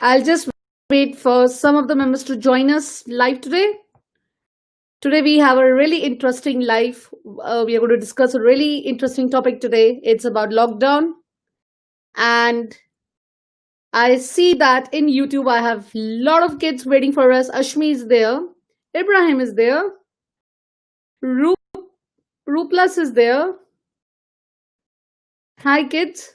I'll just wait for some of the members to join us live today. Today we have a really interesting live. We are going to discuss a really interesting topic today. It's about lockdown. And I see that in YouTube I have a lot of kids waiting for us. Ashmi is there. Ibrahim is there. Ruplas is there. Hi kids.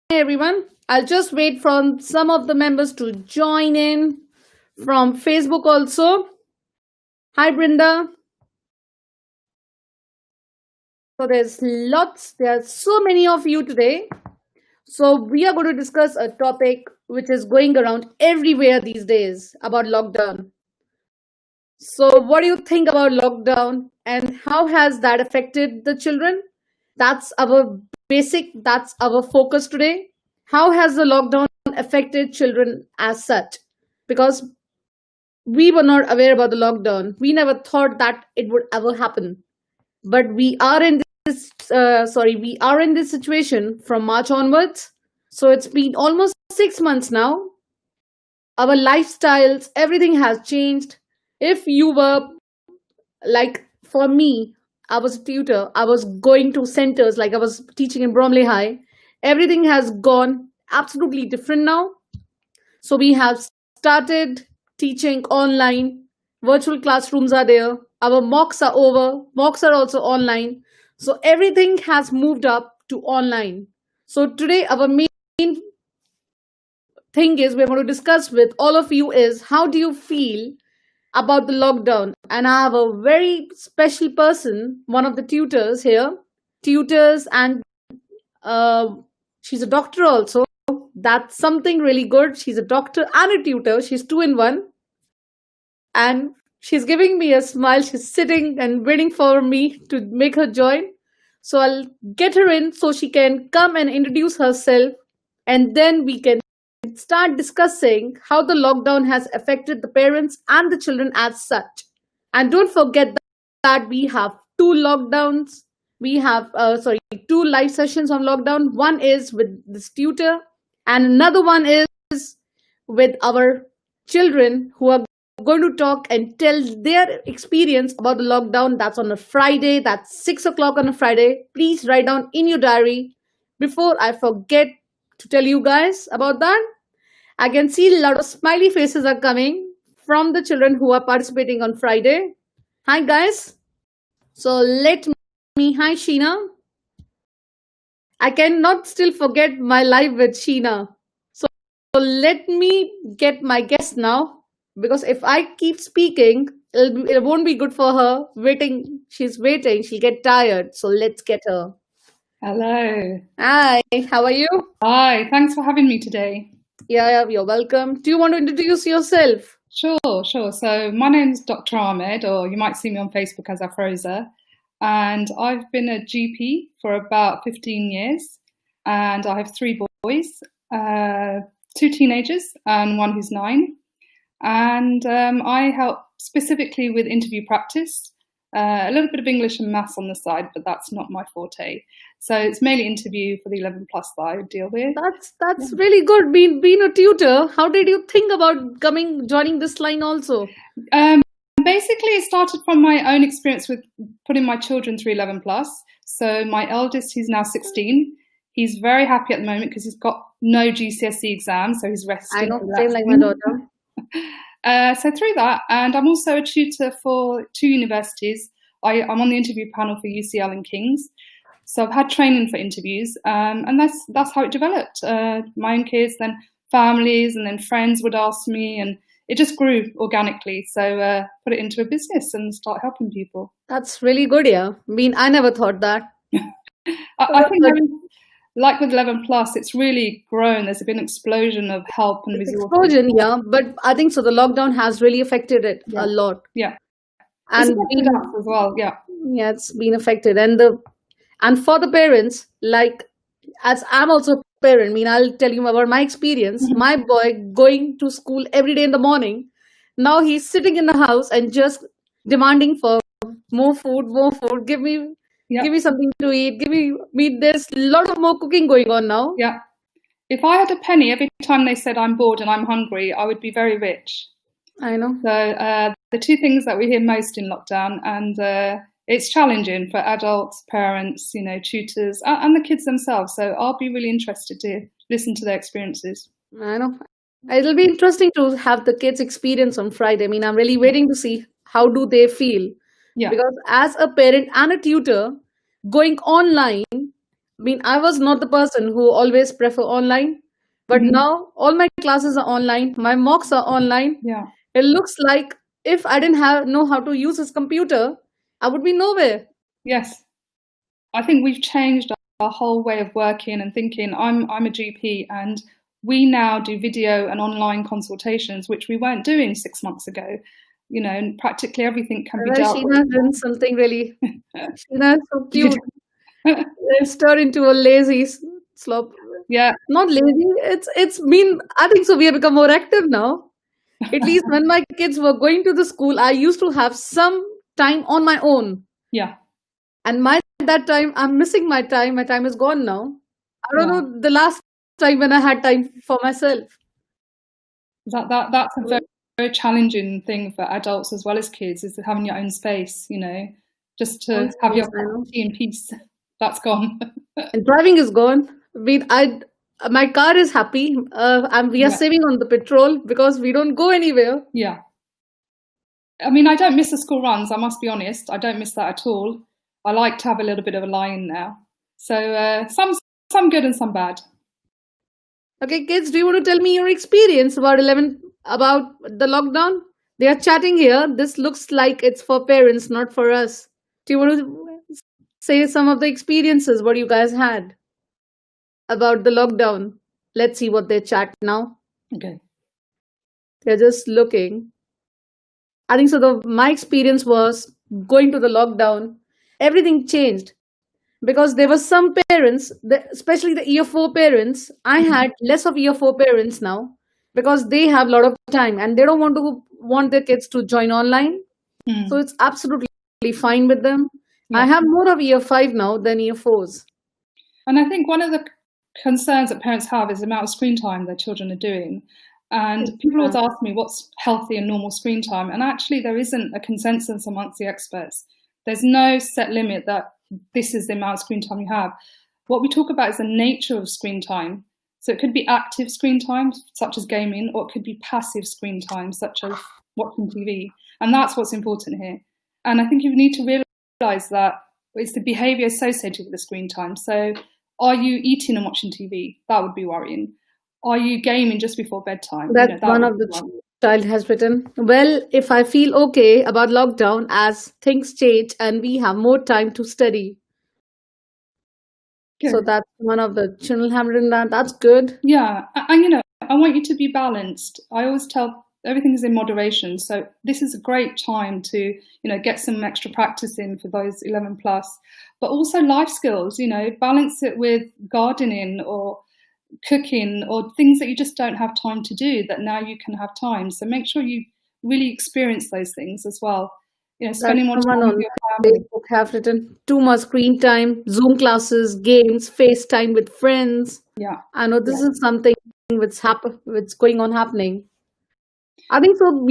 Hi everyone. I'll just wait for some of the members to join in from Facebook also. Hi Brinda. So there are so many of you today. So we are going to discuss a topic which is going around everywhere these days about lockdown. So what do you think about lockdown and how has that affected the children? That's our focus today. How has the lockdown affected children as such? Because we were not aware about the lockdown. We never thought that it would ever happen. But we are in this situation from March onwards. So it's been almost 6 months now. Our lifestyles, everything has changed. If you were like, for me, I was a tutor. I was going to centers, like I was teaching in Bromley High. Everything has gone absolutely different now. So we have started teaching online. Virtual classrooms are there. Our mocks are over. Mocks are also online. So everything has moved up to online. So today our main thing is we're going to discuss with all of you is how do you feel about the lockdown? And I have a very special person, one of the tutors here. And she's a doctor also. That's something really good. She's a doctor and a tutor. She's 2 in 1. And she's giving me a smile. She's sitting and waiting for me to make her join. So I'll get her in so she can come and introduce herself. And then we can start discussing how the lockdown has affected the parents and the children as such. And don't forget that we have 2 lockdowns. We have, 2 live sessions on lockdown. One is with this tutor and another one is with our children who are going to talk and tell their experience about the lockdown. That's on a Friday. That's 6 o'clock on a Friday. Please write down in your diary before I forget to tell you guys about that. I can see a lot of smiley faces are coming from the children who are participating on Friday. Hi guys. So hi Sheena. I cannot still forget my live with Sheena. So let me get my guest now, because if I keep speaking, it won't be good for her. Waiting, she's waiting. She'll get tired. So let's get her. Hello. Hi, how are you? Hi, thanks for having me today. Yeah, you're welcome. Do you want to introduce yourself? Sure. So my name's Dr. Ahmed, or you might see me on Facebook as Afroza. And I've been a GP for about 15 years. And I have 3 boys, 2 teenagers and 1 who's 9. And I help specifically with interview practice, a little bit of English and maths on the side, but that's not my forte. So it's mainly interview for the 11 plus that I deal with. That's really good. Being a tutor, how did you think about joining this line also? Basically, it started from my own experience with putting my children through 11 plus. So my eldest, he's now 16. He's very happy at the moment because he's got no GCSE exams, so he's resting. I know, same like my daughter. So through that, and I'm also a tutor for 2 universities. I'm on the interview panel for UCL and King's. So I've had training for interviews, and that's how it developed. My own kids, then families, and then friends would ask me, and it just grew organically. So put it into a business and start helping people. That's really good, yeah. I never thought that. I think like with 11 plus, it's really grown. There's been an explosion of help and resources. Explosion, yeah. But I think so the lockdown has really affected it a lot. Yeah. And as well, yeah. Yeah, it's been affected. And for the parents, like, as I'm also a parent, I'll tell you about my experience. Mm-hmm. My boy going to school every day in the morning. Now he's sitting in the house and just demanding for more food. Give me something to eat. There's a lot of more cooking going on now. Yeah. If I had a penny every time they said I'm bored and I'm hungry, I would be very rich. I know. So the two things that we hear most in lockdown, and it's challenging for adults, parents, tutors, and the kids themselves. So I'll be really interested to listen to their experiences. I know. It'll be interesting to have the kids' experience on Friday. I mean, I'm really waiting to see how do they feel. Yeah. Because as a parent and a tutor, going online, I mean, I was not the person who always prefer online, but Mhm. now all my classes are online, my mocks are online. Yeah. It looks like if I didn't know how to use his computer, I would be nowhere. Yes. I think we've changed our whole way of working and thinking. I'm a GP, and we now do video and online consultations, which we weren't doing 6 months ago. And practically everything can be Well, dealt with. Sheena's doing something really. Sheena is so cute. Let's turn into a lazy slob. Yeah. Not lazy. It's mean. I think so. We have become more active now. At least when my kids were going to the school, I used to have some time on my own. Yeah. And that time, I'm missing my time. My time is gone now. I don't Yeah. know the last time when I had time for myself. That's a very, very challenging thing for adults as well as kids, is having your own space, just to Own have your space, I know. tea in peace. That's gone. And driving is gone. I mean, my car is happy. And we are Yeah. saving on the petrol because we don't go anywhere. Yeah. I mean, I don't miss the school runs, I must be honest. I don't miss that at all. I like to have a little bit of a lie-in now. So some good and some bad. Okay, kids, do you want to tell me your experience about the lockdown? They are chatting here. This looks like it's for parents, not for us. Do you want to say some of the experiences what you guys had about the lockdown? Let's see what they chat now. Okay. They're just looking. I think so. My experience was going to the lockdown. Everything changed because there were some parents, especially the year 4 parents. I had less of year 4 parents now because they have a lot of time and they don't want their kids to join online. Mm. So it's absolutely fine with them. Yeah. I have more of year 5 now than year 4s. And I think one of the concerns that parents have is the amount of screen time their children are doing. And people always ask me what's healthy and normal screen time. And actually, there isn't a consensus amongst the experts. There's no set limit that this is the amount of screen time you have. What we talk about is the nature of screen time. So it could be active screen time, such as gaming, or it could be passive screen time, such as watching TV. And that's what's important here. And I think you need to realise that it's the behaviour associated with the screen time. So are you eating and watching TV? That would be worrying. Are you gaming just before bedtime? That's one of the child has written. Well, if I feel okay about lockdown as things change and we have more time to study. Good. So that's one of the children have written that. That's good. Yeah. And, I want you to be balanced. I always tell everything is in moderation. So this is a great time to, get some extra practice in for those 11 plus, but also life skills, balance it with gardening or cooking or things that you just don't have time to do that now you can have time. So make sure you really experience those things as well. Spending more time with your family. Facebook have written too much screen time, Zoom classes, games, FaceTime with friends. Yeah. I know this is something which going on happening. I think so.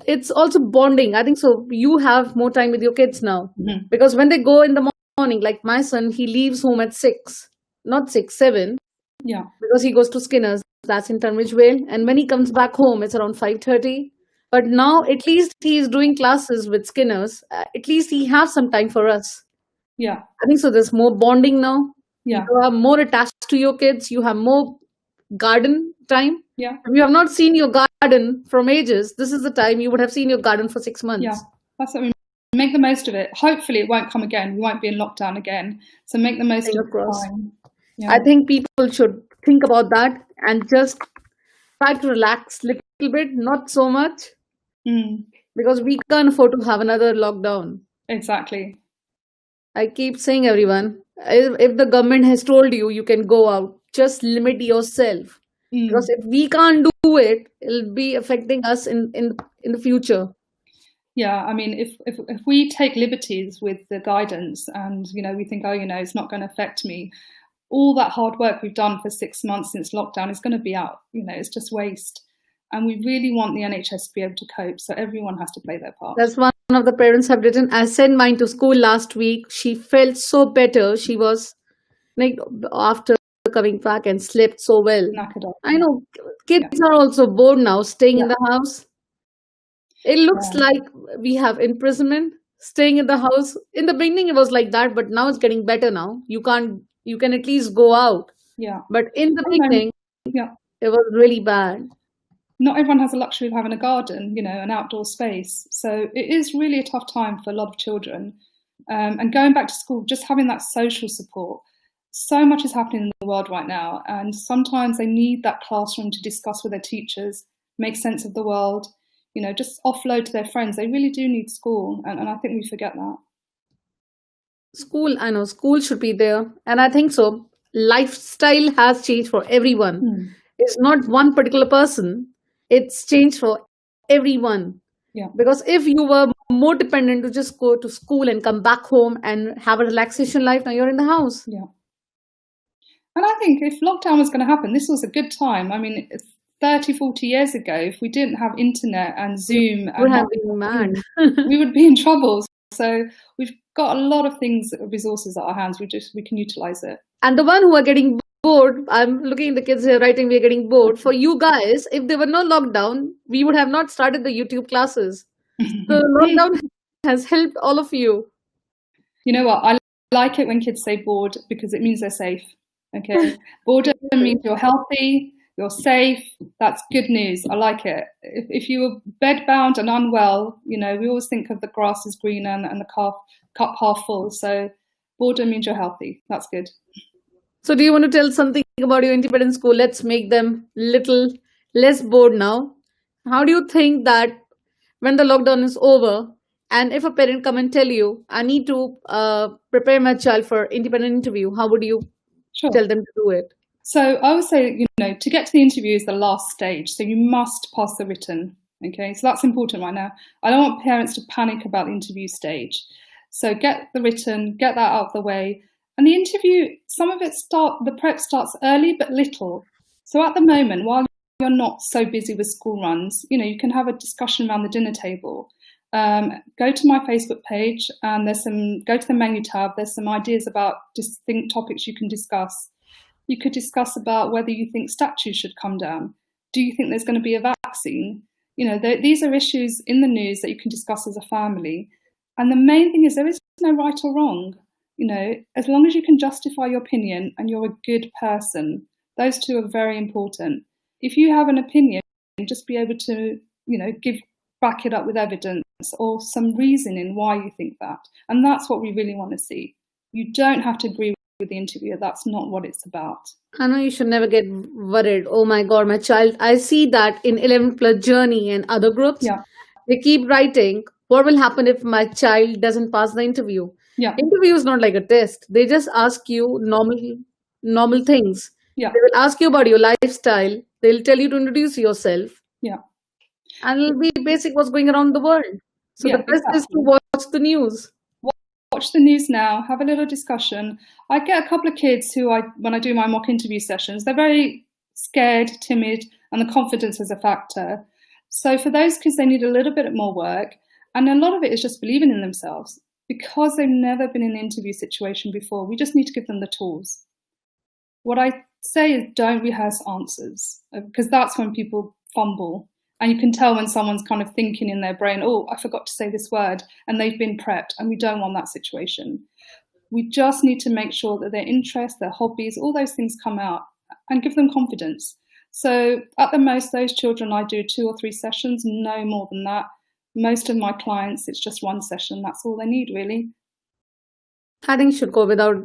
It's also bonding. I think so. You have more time with your kids now because when they go in the morning, like my son, he leaves home at 6, not 6, 7. Yeah. Because he goes to Skinner's. That's in Tunbridge Vale, and when he comes back home, it's around 5:30. But now, at least he is doing classes with Skinner's. At least he has some time for us. Yeah. I think so. There's more bonding now. Yeah. You are more attached to your kids. You have more garden time. Yeah. If you have not seen your garden from ages, this is the time you would have seen your garden for 6 months. Yeah, that's what we make the most of it. Hopefully, it won't come again. We won't be in lockdown again. So make the most of the time. Yeah. I think people should think about that and just try to relax a little bit, not so much, because we can't afford to have another lockdown. Exactly. I keep saying, everyone, if the government has told you you can go out, just limit yourself. Because if we can't do it, it'll be affecting us in the future. Yeah, I mean, if we take liberties with the guidance and, we think, it's not going to affect me, all that hard work we've done for 6 months since lockdown is going to be out. It's just waste. And we really want the NHS to be able to cope. So everyone has to play their part. That's one of the parents have written. I sent mine to school last week. She felt so better. She was like after coming back and slept so well. Knackered up. I know kids are also bored now, staying in the house. It looks like we have imprisonment, staying in the house. In the beginning, it was like that, but now it's getting better. Now you can at least go out. Yeah. But in the beginning, it was really bad. Not everyone has the luxury of having a garden, an outdoor space. So it is really a tough time for a lot of children. And going back to school, just having that social support. So much is happening in the world right now. And sometimes they need that classroom to discuss with their teachers, make sense of the world, just offload to their friends. They really do need school. And I think we forget that. School, I know, school should be there. And I think so. Lifestyle has changed for everyone. It's not one particular person. It's changed for everyone. Yeah. Because if you were more dependent to just go to school and come back home and have a relaxation life, now you're in the house. Yeah. And I think if lockdown was going to happen, this was a good time. I mean, 30, 40 years ago, if we didn't have internet and Zoom, we would have been mad. We would be in trouble. So we've got a lot of things, resources at our hands. We can utilize it. And the one who are getting bored, I'm looking at the kids here writing, we're getting bored. For you guys, if there were no lockdown, we would have not started the YouTube classes. So lockdown has helped all of you. You know what? I like it when kids say bored because it means they're safe. Okay. Boredom means you're healthy, you're safe. That's good news. I like it. If you were bedbound and unwell, we always think of the grass is greener and the cup half full. So boredom means you're healthy. That's good. So do you want to tell something about your independent school? Let's make them little less bored now. How do you think that when the lockdown is over, and if a parent come and tell you, I need to prepare my child for independent interview, how would you tell them to do it? So I would say, to get to the interview is the last stage. So you must pass the written. Okay, so that's important right now. I don't want parents to panic about the interview stage. So get the written, get that out of the way. And the interview, some of it the prep starts early but little. So at the moment, while you're not so busy with school runs, you can have a discussion around the dinner table. Go to my Facebook page and go to the menu tab. There's some ideas about distinct topics you can discuss. You could discuss about whether you think statues should come down. Do you think there's going to be a vaccine? These are issues in the news that you can discuss as a family. And the main thing is there is no right or wrong. As long as you can justify your opinion and you're a good person, those two are very important. If you have an opinion, just be able to, back it up with evidence or some reasoning why you think that. And that's what we really want to see. You don't have to agree with the interviewer. That's not what it's about. I know you should never get worried. Oh my God, my child. I see that in 11 plus journey and other groups. Yeah. They keep writing, what will happen if my child doesn't pass the interview? Yeah. Interview is not like a test. They just ask you normal things. Yeah. They will ask you about your lifestyle. They'll tell you to introduce yourself. Yeah. And it'll be basic what's going around the world. So the best is to watch the news. Watch the news now, have a little discussion. I get a couple of kids when I do my mock interview sessions, they're very scared, timid, and the confidence is a factor. So for those kids, they need a little bit more work. And a lot of it is just believing in themselves. Because they've never been in an interview situation before, we just need to give them the tools. What I say is don't rehearse answers, because that's when people fumble. And you can tell when someone's kind of thinking in their brain, oh, I forgot to say this word, and they've been prepped, and we don't want that situation. We just need to make sure that their interests, their hobbies, all those things come out and give them confidence. So at the most, those children, I do 2 or 3 sessions, no more than that. Most of my clients, it's just 1 session. That's all they need, really. I think should go without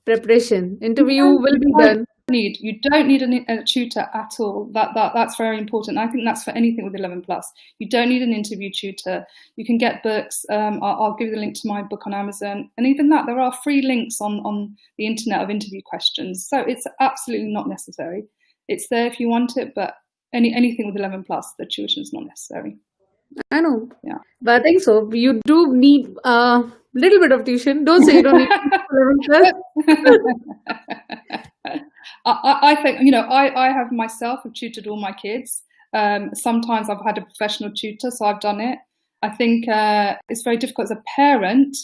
preparation. Interview will be done. You don't need a tutor at all. That's very important. I think that's for anything with 11 plus. You don't need an interview tutor. You can get books. I'll give you the link to my book on Amazon. And even that, there are free links on the internet of interview questions. So it's absolutely not necessary. It's there if you want it, but anything with 11 plus, the tuition is not necessary. I know. Yeah. But I think so. You do need little bit of tuition. Don't say you don't need tuition for 11 I think, you know, I have myself have tutored all my kids. Sometimes I've had a professional tutor, so I've done it. I think it's very difficult as a parent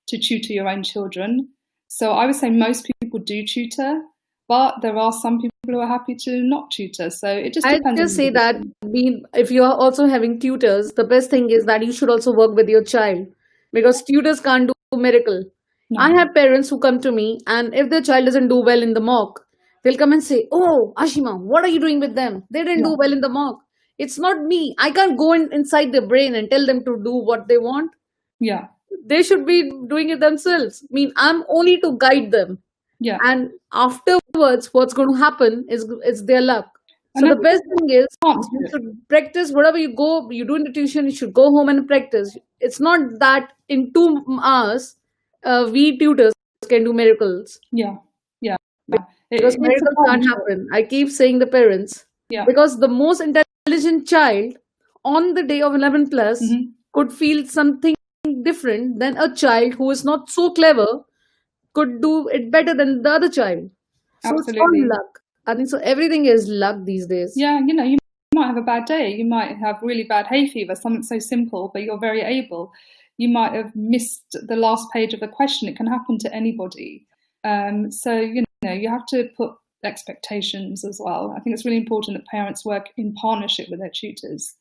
to tutor your own children. So I would say most people do tutor, but there are some people who are happy to not tutor. So it just I depends on just the say that individual. if you are also having tutors, the best thing is that you should also work with your child, because tutors can't do miracle. I No. have parents who come to me, and if their child doesn't do well in the mock, they'll come and say, "Oh, Ashima, what are you doing with them? They didn't Yeah. do well in the mock." It's not me. I can't go inside their brain and tell them to do what they want. Yeah. They should be doing it themselves. I mean, I'm only to guide them, Yeah. and afterwards what's going to happen is it's their luck. So And the everyone best thing is can't you do it. should practice whatever you do in the tuition. You should go home and practice. It's not that in 2 hours we tutors can do miracles, Yeah. Yeah. because It's a miracles can't partnership. happen. I keep saying the parents, Yeah. because the most intelligent child on the day of 11 plus Hmm. could feel something different than a child who is not so clever could do it better than the other child. So it's all Absolutely. luck. I think so. Everything is luck these days. Yeah, you know, you might have a bad day. You might have really bad hay fever, something so simple, but you're very able. You might have missed the last page of a question. It can happen to anybody. So, you know, you have to put expectations as well. I think it's really important that parents work in partnership with their tutors,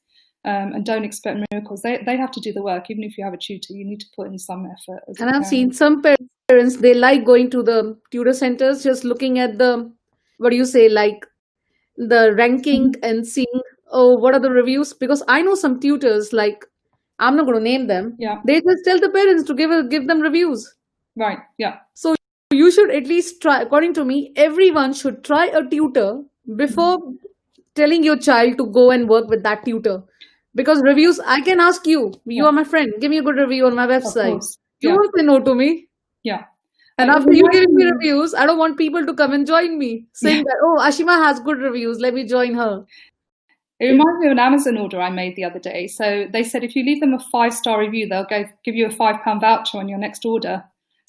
and don't expect miracles. They have to do the work. Even if you have a tutor, you need to put in some effort as a And I've seen parent. some parents, they like going to the tutor centers, just looking at the, what do you say, like the ranking Mhm. and seeing, oh, what are the reviews? Because I know some tutors, like, I'm not going to name them, Yeah, they just tell the parents to give them reviews. right. Yeah, So you should at least try, according to me, everyone should try a tutor mhm. before telling your child to go and work with that tutor. Because reviews, I can ask you, you Yeah, are my friend, give me a good review on my of website. course. You Yeah, won't say no to me. yeah. And It after you giving reminds me me. reviews, I don't want people to come and join me saying Yeah. that, oh, Ashima has good reviews, let me join her. It It, reminds me of an Amazon order I made the other day. So they said if you leave them a 5-star review, they'll give you a £5 voucher on your next order.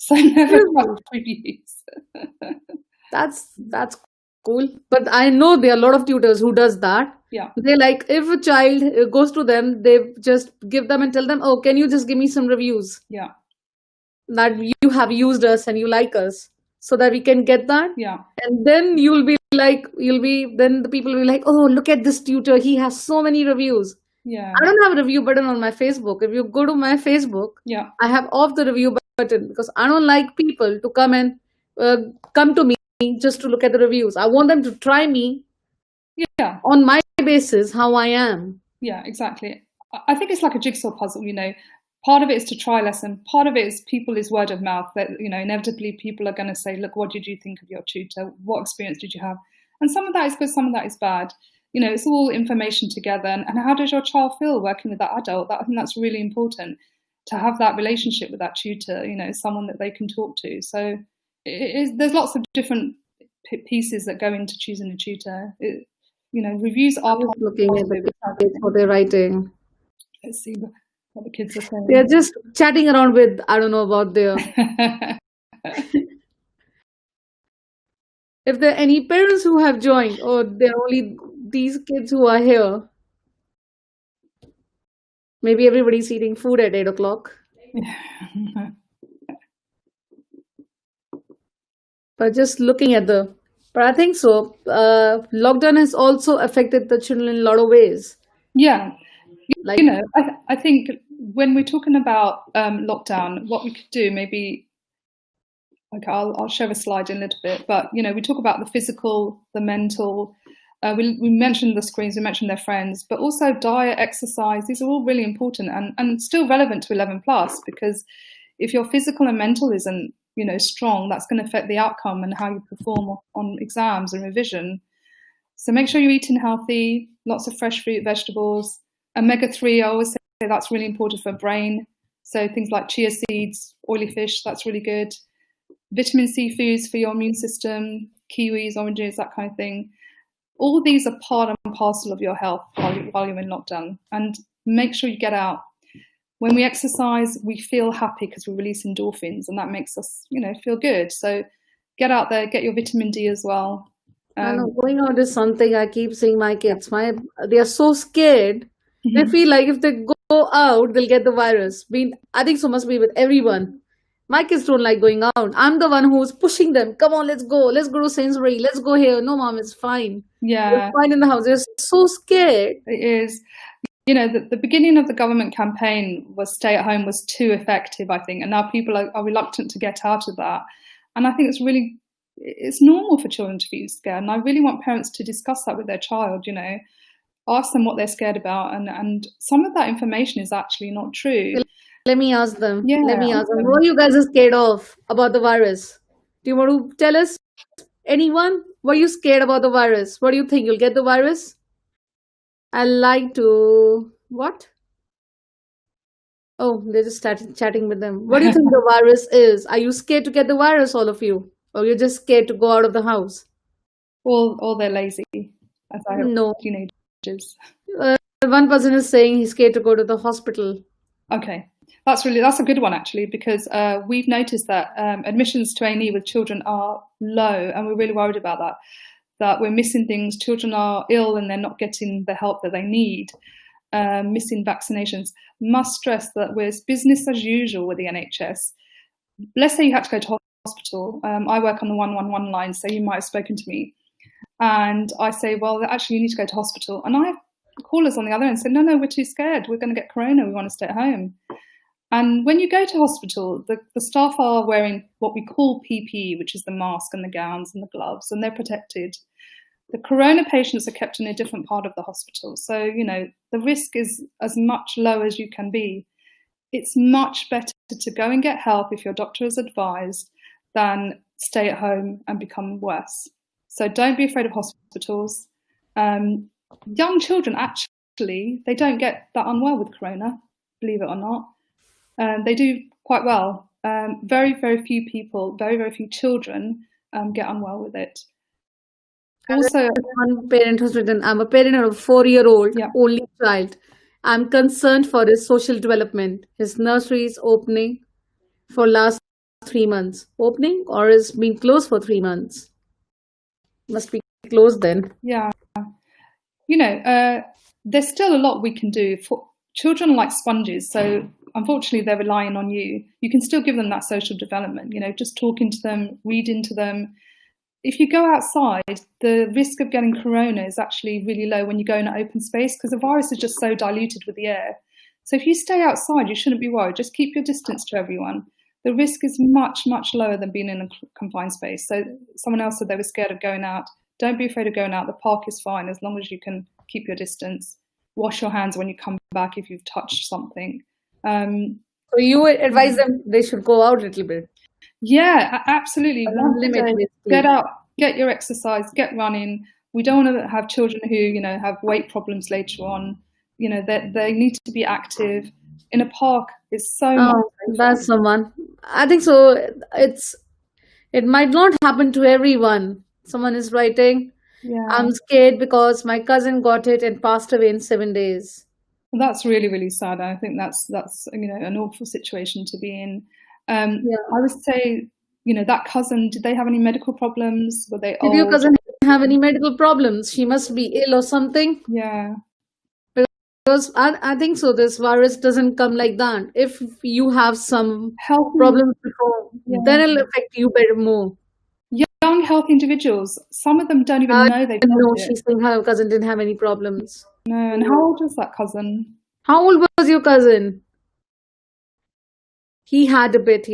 So never seriously, trust reviews. that's cool. But I know there are a lot of tutors who does that. Yeah, They like, if a child goes to them, they just give them and tell them, oh, can you just give me some reviews yeah, that you have used us and you like us, so that we can get that. yeah, And then then the people will be like, oh, look at this tutor, he has so many reviews. yeah, I don't have a review button on my Facebook. If you go to my Facebook, yeah, I have off the review button, because I don't like people to come and uh, come to me just to look at the reviews. I want them to try me yeah, on my basis, how I am. yeah, exactly. I think it's like a jigsaw puzzle, you know. Part of it is to try lesson. Part of it is word of mouth, that, you know, inevitably people are going to say, look, what did you think of your tutor? What experience did you have? And some of that is good, some of that is bad. You know, it's all information together. And how does your child feel working with that adult? I think that's really important, to have that relationship with that tutor, you know, someone that they can talk to. So there's lots of different pieces that go into choosing a tutor. You know, reviews are I'm just looking part at of the it, which I kids, what they're writing. let's see what the kids are They're saying. just chatting around with, I don't know about their. If there are any parents who have joined, or there are only these kids who are here, maybe everybody's eating food at 8 o'clock. But just looking at the, but I think so. Lockdown has also affected the children in a lot of ways. Yeah, you Like, know, I think when we're talking about lockdown, what we could do, maybe, like, I'll show a slide in a little bit, but, you know, we talk about the physical, the mental. We mentioned the screens, we mentioned their friends, but also diet, exercise. These are all really important and still relevant to 11 plus, because if your physical and mental isn't, you know, strong, that's going to affect the outcome and how you perform on exams and revision. So make sure you're eating healthy, lots of fresh fruit, vegetables. Omega-3, I always say that's really important for brain. So things like chia seeds, oily fish, that's really good. Vitamin C foods for your immune system, kiwis, oranges, that kind of thing. All these are part and parcel of your health while you're in lockdown. And make sure you get out. when we exercise, we feel happy because we release endorphins, and that makes us, feel good. So get out there, get your vitamin D as well. I know going out is something I keep seeing my kids. They are so scared. They feel like if they go out, they'll get the virus. I think so must be with everyone. My kids don't like going out. I'm the one who's pushing them. Come on, let's go. Let's go to Sainsbury. Let's go here. No, mom, it's fine. Yeah, We're fine in the house. They're so scared. it is. The beginning of the government campaign was stay at home was too effective, I think, and now people are reluctant to get out of that. And I think it's normal for children to be scared. And I really want parents to discuss that with their child, ask them what they're scared about. And some of that information is actually not true. Let me ask them. Yeah, Let me ask them. What are you guys are scared of about the virus? Do you want to tell us? Anyone? What are you scared about the virus? What do you think? You'll get the virus? I like to... What? Oh, they just started chatting with them. What do you think the virus is? Are you scared to get the virus, all of you? Or you're just scared to go out of the house? Or they're lazy, as I have No. teenagers. One person is saying he's scared to go to the hospital. Okay. That's a good one, actually, because we've noticed that admissions to A&E with children are low, and we're really worried about that we're missing things. Children are ill and they're not getting the help that they need, missing vaccinations. Must stress that we're business as usual with the NHS. Let's say you had to go to hospital. I work on the 111 line, so you might have spoken to me. And I say, well, actually, you need to go to hospital. And I have callers on the other end say, no, we're too scared. We're going to get corona. We want to stay at home. And when you go to hospital, the staff are wearing what we call PPE, which is the mask and the gowns and the gloves, and they're protected. The corona patients are kept in a different part of the hospital. So, the risk is as much low as you can be. It's much better to go and get help if your doctor is advised than stay at home and become worse. So don't be afraid of hospitals. Young children, actually, they don't get that unwell with corona, believe it or not. They do quite well. Very, very few people, very, very few children get unwell with it. Also, one parent who's written, I'm a parent of a 4-year-old, only child. I'm concerned for his social development. His nursery is opening for last 3 months. Opening or is being closed for 3 months? Must be closed then. Yeah. There's still a lot we can do. For children are like sponges, so unfortunately they're relying on you. You can still give them that social development, just talking to them, reading to them. If you go outside, the risk of getting corona is actually really low when you go in an open space because the virus is just so diluted with the air. So if you stay outside, you shouldn't be worried. Just keep your distance to everyone. The risk is much, much lower than being in a confined space. So someone else said they were scared of going out. Don't be afraid of going out. The park is fine as long as you can keep your distance. Wash your hands when you come back if you've touched something. So you would advise them they should go out a little bit? Yeah, absolutely. Get out, get your exercise, get running. We don't want to have children who, have weight problems later on. They need to be active. In a park is so much. That's someone. I think so. It might not happen to everyone. Someone is writing, I'm scared because my cousin got it and passed away in 7 days. That's really, really sad. I think that's an awful situation to be in. I would say, that cousin, did they have any medical problems? Were they old? Did your cousin have any medical problems? She must be ill or something. Yeah. Because I think so. This virus doesn't come like that. If you have some health problems before, then it'll affect you better more. Young, healthy individuals, some of them don't even know they've got No, it. she's saying her cousin didn't have any problems. No, and how old was that cousin? How old was your cousin? He had a bit,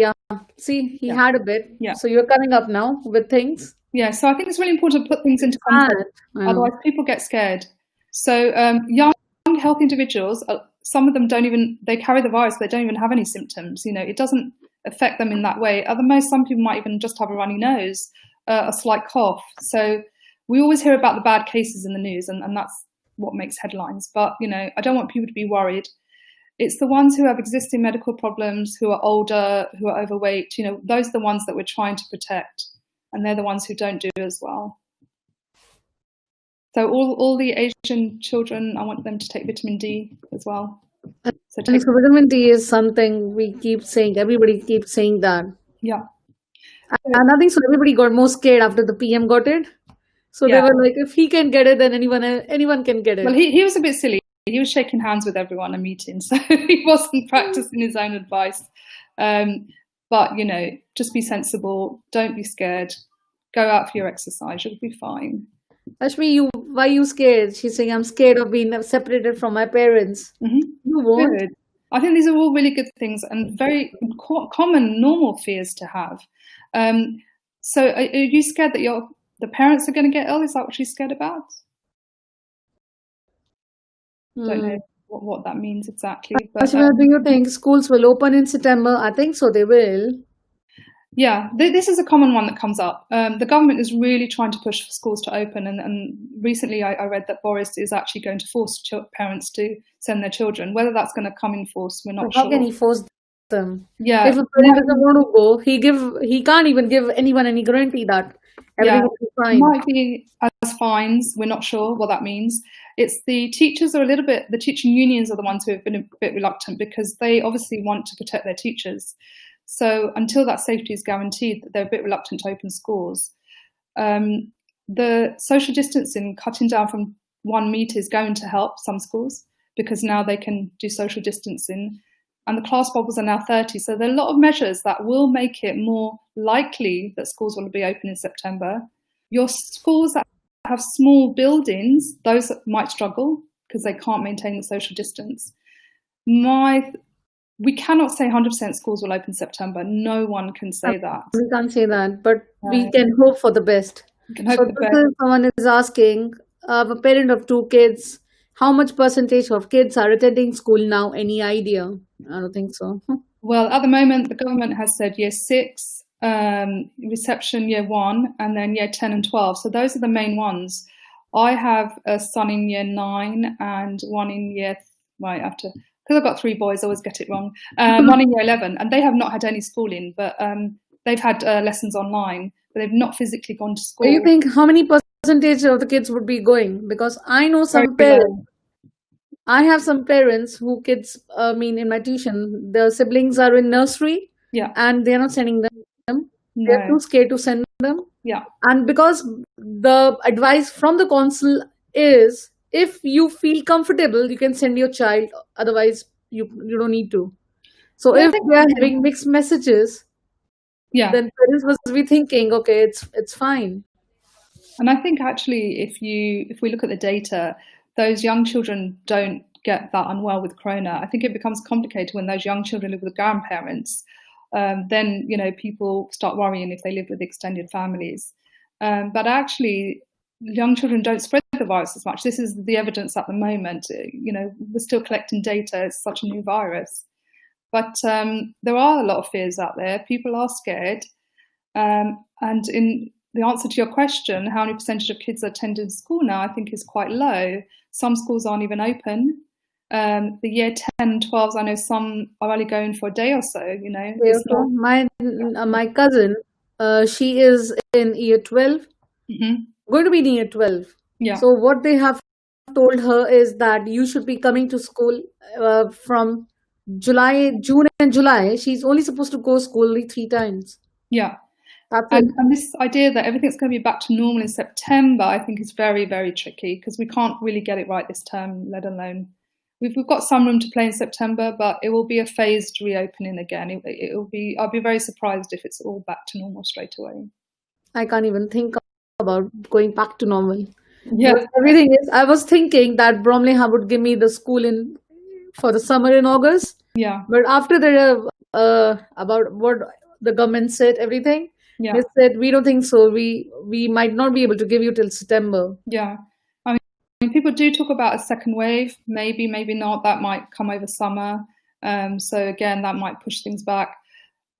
See, he had a bit. Yeah. So you're coming up now with things. Yeah, so I think it's really important to put things into context. Otherwise, people get scared. So young, healthy individuals, some of them they carry the virus, they don't even have any symptoms. It doesn't affect them in that way. At the most, some people might even just have a runny nose, a slight cough. So we always hear about the bad cases in the news, and that's what makes headlines. But, I don't want people to be worried. It's the ones who have existing medical problems, who are older, who are overweight, those are the ones that we're trying to protect. And they're the ones who don't do as well. So all the Asian children, I want them to take vitamin D as well. So So And take, so vitamin D is something we keep saying. Everybody keeps saying that. yeah. And I think so. Everybody got more scared after the PM got it. So they Yeah. were like, if he can get it, then anyone can get Well, it. he was a bit silly. He was shaking hands with everyone at meetings, so he wasn't practicing his own advice. But, just be sensible. Don't be scared. Go out for your exercise. You'll be fine. Ashmi, why you scared? She's saying, I'm scared of being separated from my parents. Mm-hmm. You won't. Good. I think these are all really good things and very common, normal fears to have. So are you scared that the parents are going to get ill? Is that what she's scared about? Don't know what that means exactly. But Ashmi, do you think schools will open in September? I think so, they will. yeah, this is a common one that comes up. The government is really trying to push for schools to open, and recently I read that Boris is actually going to force parents to send their children. Whether that's going to come in force, we're not sure. How can he force them? Yeah, If a parent doesn't want to go, he can't even give anyone any guarantee that everything will be fine. Might be as fines. We're not sure what that means. It's the teachers are the teaching unions are the ones who have been a bit reluctant because they obviously want to protect their teachers. So until that safety is guaranteed, they're a bit reluctant to open schools. The social distancing, cutting down from 1 metre, is going to help some schools because now they can do social distancing. And the class bubbles are now 30. So there are a lot of measures that will make it more likely that schools will be open in September. Your schools that have small buildings, those might struggle because they can't maintain the social distance. We cannot say 100% schools will open in September. No one can say that. We can't say that, but we can hope for the best. Someone is asking, a parent of 2 kids, how much percentage of kids are attending school now? Any idea? I don't think so. Well, at the moment, the government has said year 6, reception year 1, and then year 10 and 12. So those are the main ones. I have a son in year 9 and one in year, because I've got 3 boys, I always get it wrong. One in year 11, and they have not had any schooling, but they've had lessons online, but they've not physically gone to school. Do you think how many percentage of the kids would be going? Because I know some parents. I have some parents who kids, in my tuition, their siblings are in nursery, and they're not sending them. No. They're too scared to send them. Yeah. And because the advice from the council is, if you feel comfortable, you can send your child. Otherwise, you don't need to. So if they are having mixed messages, then parents must be thinking, okay, it's fine. And I think actually, if we look at the data, those young children don't get that unwell with corona. I think it becomes complicated when those young children live with grandparents. Then people start worrying if they live with extended families. But actually, young children don't spread the virus as much. This is the evidence at the moment. We're still collecting data. It's such a new virus. But there are a lot of fears out there. People are scared. And in the answer to your question, how many percentage of kids are attending school now, I think is quite low. Some schools aren't even open. The year 10, 12s, I know some are only going for a day or so, My cousin, she is in year 12, going to be in year 12. Yeah. So what they have told her is that you should be coming to school from June and July. She's only supposed to go to school only 3 times. Yeah. And this idea that everything's going to be back to normal in September, I think is very, very tricky because we can't really get it right this term, let alone. We've got some room to play in September, but it will be a phased reopening again. I'll be very surprised if it's all back to normal straight away. I can't even think about going back to normal. Yeah. But everything is, I was thinking that Bromley would give me the school for the summer in August. Yeah. But after about what the government said, everything, they said, we don't think so. We might not be able to give you till September. Yeah. People do talk about a second wave, maybe not. That might come over summer. So again, that might push things back.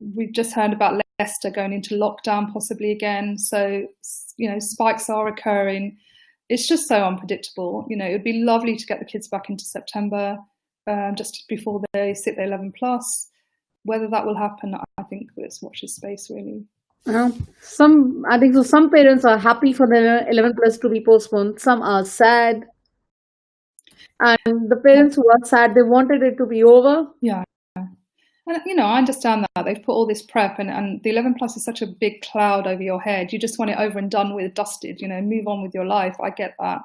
We've just heard about Leicester going into lockdown possibly again. So, spikes are occurring. It's just so unpredictable. It would be lovely to get the kids back into September, just before they sit their 11 plus. Whether that will happen, I think let's watch this space really. I think so. Some parents are happy for the 11 plus to be postponed. Some are sad. And the parents who are sad, they wanted it to be over. Yeah. And, I understand that. They've put all this prep and the 11 plus is such a big cloud over your head. You just want it over and done with, dusted, move on with your life. I get that.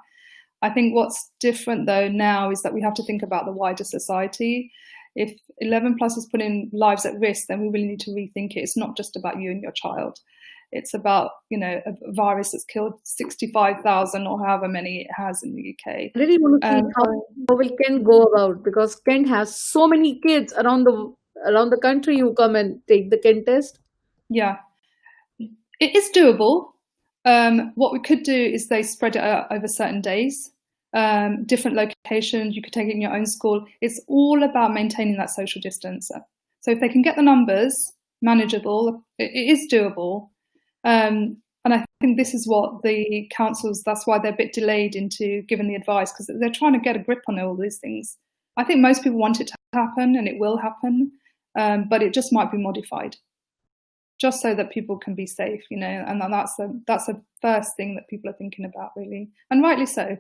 I think what's different though now is that we have to think about the wider society. If 11 plus is putting lives at risk, then we really need to rethink it. It's not just about you and your child. It's about, a virus that's killed 65,000 or however many it has in the UK. I really want to see how will Kent go about, because Kent has so many kids around the country who come and take the Kent test. Yeah, it is doable. What we could do is they spread it out over certain days, different locations. You could take it in your own school. It's all about maintaining that social distance. So if they can get the numbers manageable, it is doable. And I think this is what the councils, that's why they're a bit delayed into giving the advice, because they're trying to get a grip on all these things. I think most people want it to happen, and it will happen, but it just might be modified, just so that people can be safe, and that's the first thing that people are thinking about, really, and rightly so.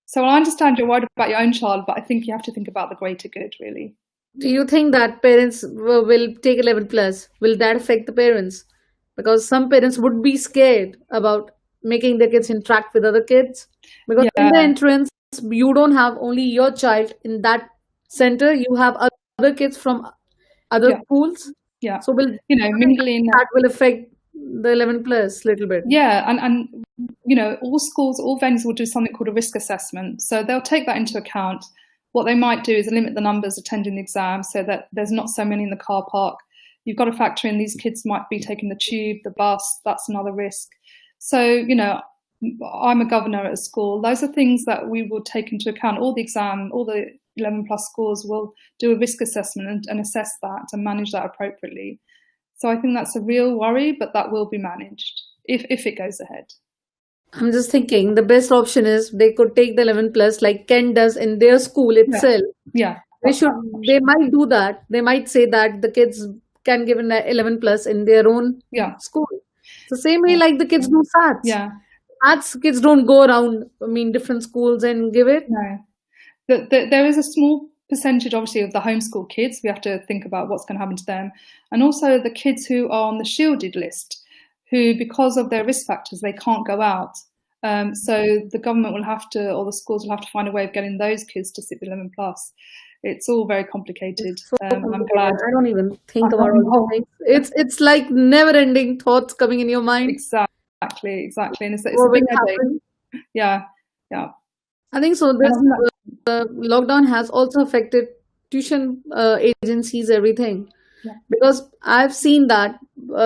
So I understand you're worried about your own child, but I think you have to think about the greater good, really. Do you think that parents will take 11 plus? Will that affect the parents? Because some parents would be scared about making their kids interact with other kids. Because in the entrance, you don't have only your child in that center. You have other kids from other schools. Yeah. So mingling that will affect the 11 plus a little bit. Yeah, and all schools, all venues will do something called a risk assessment. So they'll take that into account. What they might do is limit the numbers attending the exam so that there's not so many in the car park. You've got to factor in these kids might be taking the tube, the bus. That's another risk. So, I'm a governor at a school. Those are things that we will take into account. All the 11 plus schools will do a risk assessment and assess that and manage that appropriately. So I think that's a real worry, but that will be managed if it goes ahead. I'm just thinking the best option is they could take the 11 plus like Ken does in their school itself. Yeah. They might do that. They might say that the kids can give an 11 plus in their own school. The same way like the kids do SATs. Yeah. SATs kids don't go around, different schools and give it. No. There is a small percentage, obviously, of the homeschool kids. We have to think about what's going to happen to them. And also the kids who are on the shielded list, who, because of their risk factors, they can't go out. So the government will have to, or the schools will have to find a way of getting those kids to sit the 11 plus. It's all very complicated. I'm glad. I don't even think about all these things. It's like never-ending thoughts coming in your mind. Exactly. And it's a big headache. Yeah. I think so. The lockdown has also affected tuition agencies, everything. Yeah. Because I've seen that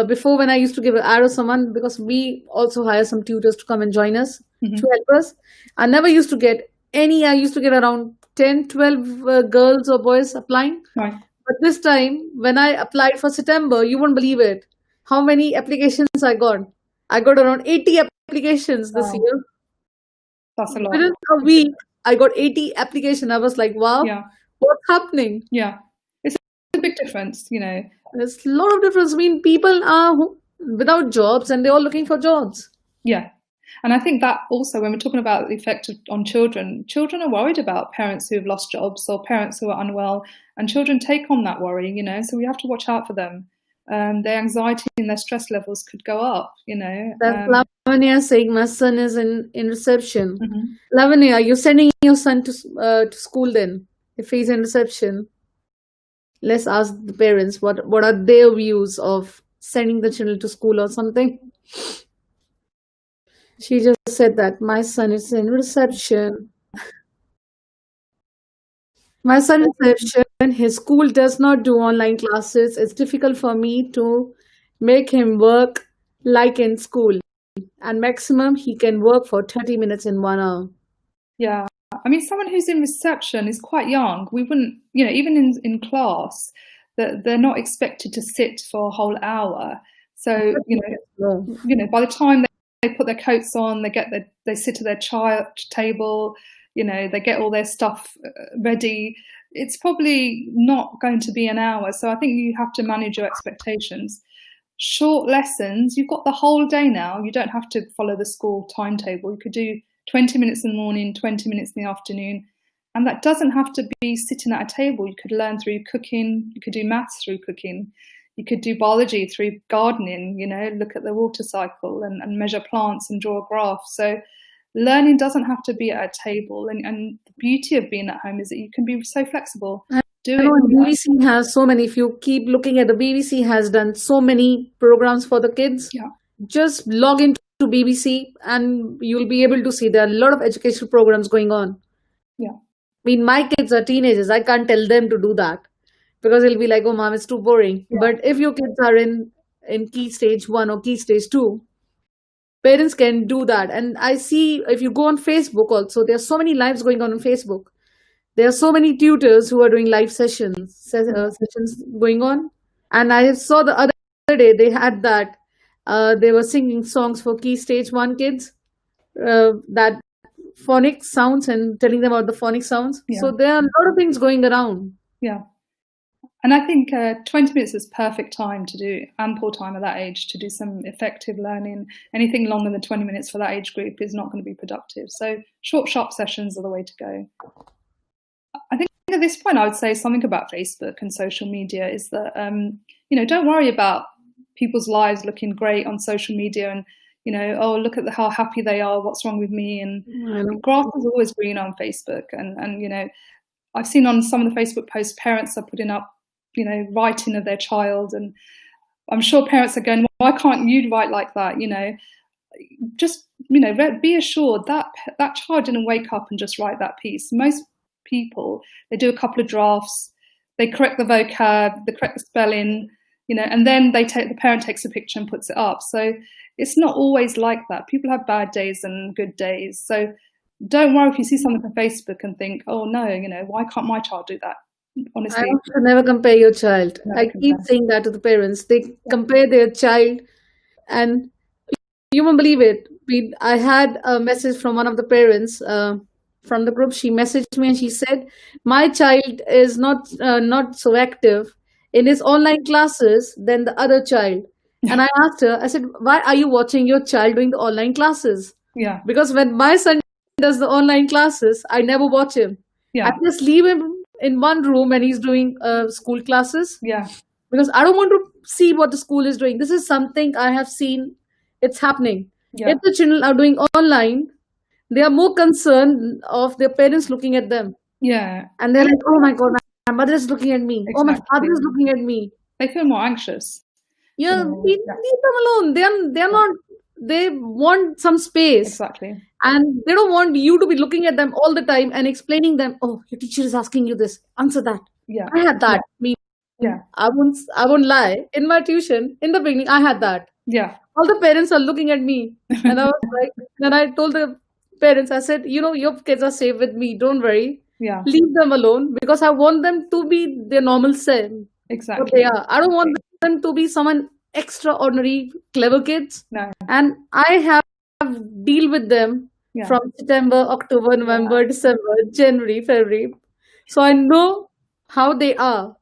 before when I used to give an arrow someone, because we also hire some tutors to come and join us to help us. I never used to get any. I used to get around 10, 12 girls or boys applying. Right. But this time, when I applied for September, you won't believe it. How many applications I got? I got around 80 applications this year. That's a lot. Within a week, I got 80 applications. I was like, wow, what's happening? Yeah. It's a big difference, There's a lot of difference. I mean, people are without jobs and they're all looking for jobs. Yeah. And I think that also, when we're talking about the effect on children are worried about parents who have lost jobs or parents who are unwell, and children take on that worry, so we have to watch out for them. Their anxiety and their stress levels could go up, That's Lavanya saying my son is in reception. Lavanya, are you sending your son to school then, if he's in reception? Let's ask the parents what are their views of sending the children to school or something. She just said that my son is in reception. My son is in reception. His school does not do online classes. It's difficult for me to make him work like in school. And maximum he can work for 30 minutes in 1 hour. Yeah. I mean, someone who's in reception is quite young. We wouldn't, even in class, they're not expected to sit for a whole hour. So, by the time they put their coats on, they sit at their table, they get all their stuff ready. It's probably not going to be an hour. So I think you have to manage your expectations. Short lessons, you've got the whole day now. You don't have to follow the school timetable. You could do 20 minutes in the morning, 20 minutes in the afternoon. And that doesn't have to be sitting at a table. You could learn through cooking, you could do maths through cooking, you could do biology through gardening, look at the water cycle and measure plants and draw a graph. So learning doesn't have to be at a table. And the beauty of being at home is that you can be so flexible. Do I it. know BBC has so many. If you keep looking at the BBC has done so many programs for the kids. Yeah. Just log into BBC and you'll be able to see there are a lot of educational programs going on. Yeah. I mean, my kids are teenagers. I can't tell them to do that because it'll be like, oh, mom, it's too boring. Yeah. But if your kids are in key stage 1 or key stage 2, parents can do that. And I see if you go on Facebook also, there are so many lives going on Facebook. There are so many tutors who are doing live sessions going on. And I saw the other day they had that they were singing songs for key stage 1 kids, that phonic sounds and telling them about the phonic sounds. Yeah. So there are a lot of things going around. Yeah. And I think 20 minutes is perfect time to do, ample time at that age to do some effective learning. Anything longer than 20 minutes for that age group is not going to be productive. So short, sharp sessions are the way to go. I think at this point I would say something about Facebook and social media is that, don't worry about people's lives looking great on social media and, oh, look at how happy they are, what's wrong with me? And the grass is always green on Facebook. And I've seen on some of the Facebook posts, parents are putting up, writing of their child. And I'm sure parents are going, why can't you write like that? Just, be assured that that child didn't wake up and just write that piece. Most people, they do a couple of drafts, they correct the vocab, they correct the spelling, and then the parent takes a picture and puts it up. So it's not always like that. People have bad days and good days. So don't worry if you see something on Facebook and think, oh no, why can't my child do that? Honestly, I want you to never compare your child. I keep saying that to the parents. They compare their child, and you won't believe it. I had a message from one of the parents from the group. She messaged me and she said, "My child is not so active in his online classes than the other child." And I asked her, I said, "Why are you watching your child doing the online classes?" Yeah. Because when my son does the online classes, I never watch him. Yeah. I just leave him in one room when he's doing school classes. Yeah. Because I don't want to see what the school is doing. This is something I have seen. It's happening. Yeah. If the children are doing online, they are more concerned of their parents looking at them. Yeah. And they're like, oh my God, my mother is looking at me. Exactly. Oh, my father is looking at me. They feel more anxious. Yeah, leave them alone. They're not, they want some space. Exactly. And they don't want you to be looking at them all the time and explaining them, oh, your teacher is asking you this, answer that. Yeah. I had that. Yeah. I won't lie. In my tuition, in the beginning, I had that. Yeah. All the parents are looking at me. And I was like, then I told the parents, I said, your kids are safe with me. Don't worry. Yeah. Leave them alone because I want them to be their normal self. Exactly. What they are. I don't want them to be someone extraordinary, clever kids. No. And I have deal with them from September, October, November, December, January, February. So I know how they are.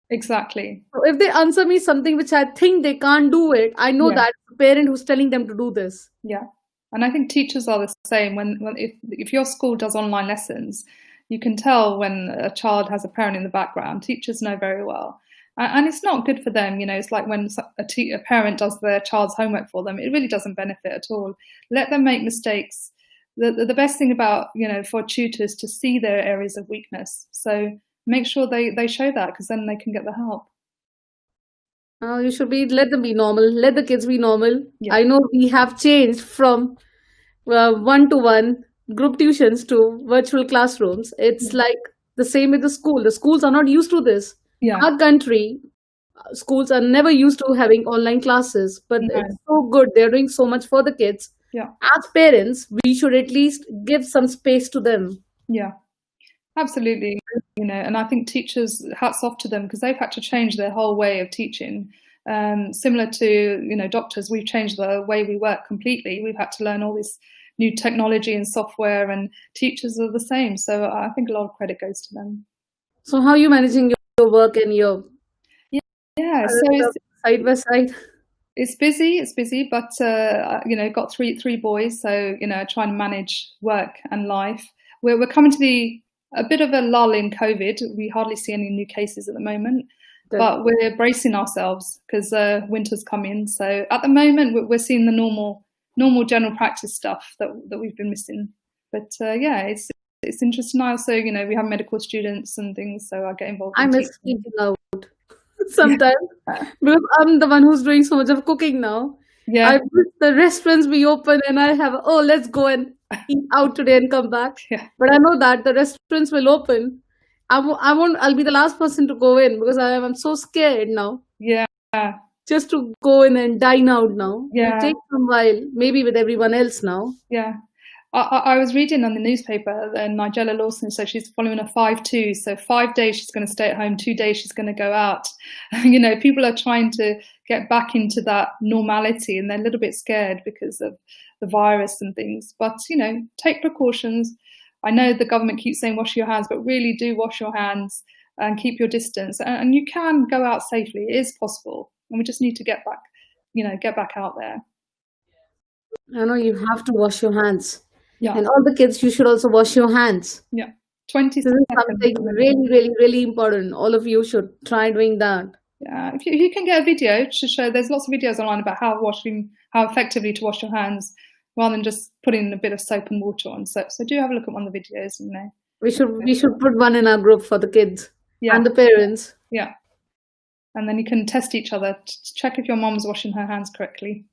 Exactly. So if they answer me something which I think they can't do it, I know that the parent who's telling them to do this. Yeah. And I think teachers are the same. If your school does online lessons, you can tell when a child has a parent in the background. Teachers know very well. And it's not good for them. It's like when a parent does their child's homework for them, it really doesn't benefit at all. Let them make mistakes. The best thing about, for tutors to see their areas of weakness. So make sure they show that because then they can get the help. You should let them be normal. Let the kids be normal. Yeah. I know we have changed from one-to-one group tuitions to virtual classrooms. It's like the same with the school. The schools are not used to this. Yeah. Our country, schools are never used to having online classes, but it's so good. They're doing so much for the kids. Yeah. As parents, we should at least give some space to them. Yeah, absolutely. And I think teachers, hats off to them because they've had to change their whole way of teaching. Similar to, doctors, we've changed the way we work completely. We've had to learn all this new technology and software, and teachers are the same. So I think a lot of credit goes to them. So how are you managing your work and your so side by side? It's busy, but got three boys, so trying to manage work and life. We're coming to the a bit of a lull in COVID. We hardly see any new cases at the moment, Good. but we're bracing ourselves because winter's come in. So at the moment, we're seeing the normal general practice stuff that we've been missing. But yeah, it's interesting. I also, we have medical students and things, so I get involved I in miss teaching. eating out sometimes because I'm the one who's doing so much of cooking now. Yeah, I wish the restaurants be open and I have, oh, let's go and eat out today and come back. yeah, But I know that the restaurants will open. I'll be the last person to go in because I'm so scared now yeah, just to go in and dine out now. It yeah, takes some while, maybe with everyone else now. yeah. I was reading on the newspaper that Nigella Lawson said she's following a 5-2. So 5 days she's going to stay at home, 2 days she's going to go out. People are trying to get back into that normality and they're a little bit scared because of the virus and things. But, take precautions. I know the government keeps saying wash your hands, but really do wash your hands and keep your distance. And you can go out safely. It is possible. And we just need to get back out there. I know you have to wash your hands. Yeah. And all the kids, you should also wash your hands. Yeah. 20 This is seconds. something really, really, really important. All of you should try doing that. Yeah, if you can get a video to show, there's lots of videos online about how effectively to wash your hands rather than just putting a bit of soap and water on. So do have a look at one of the videos. We should put one in our group for the kids and the parents. Yeah. And then you can test each other to check if your mom's washing her hands correctly.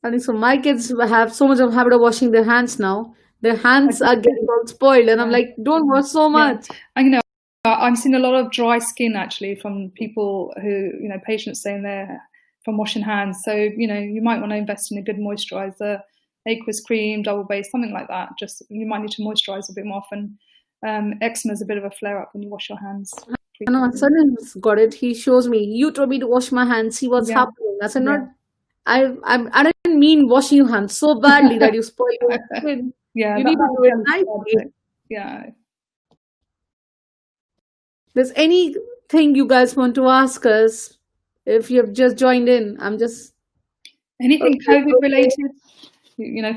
I think so. My kids have so much of habit of washing their hands now. Their hands are getting all spoiled, and I'm like, don't wash so much. And I'm seeing a lot of dry skin actually from people who, patients saying they're from washing hands. So you might want to invest in a good moisturizer, aqueous cream, double base, something like that. Just you might need to moisturize a bit more often. Eczema is a bit of a flare up when you wash your hands. I know, my son has got it. He shows me. You told me to wash my hands. See what's happening. I said, I didn't mean washing your hands so badly that you spoil your skin. Yeah, you need to do it nicely. Yeah. There's anything you guys want to ask us? If you have just joined in, anything COVID related.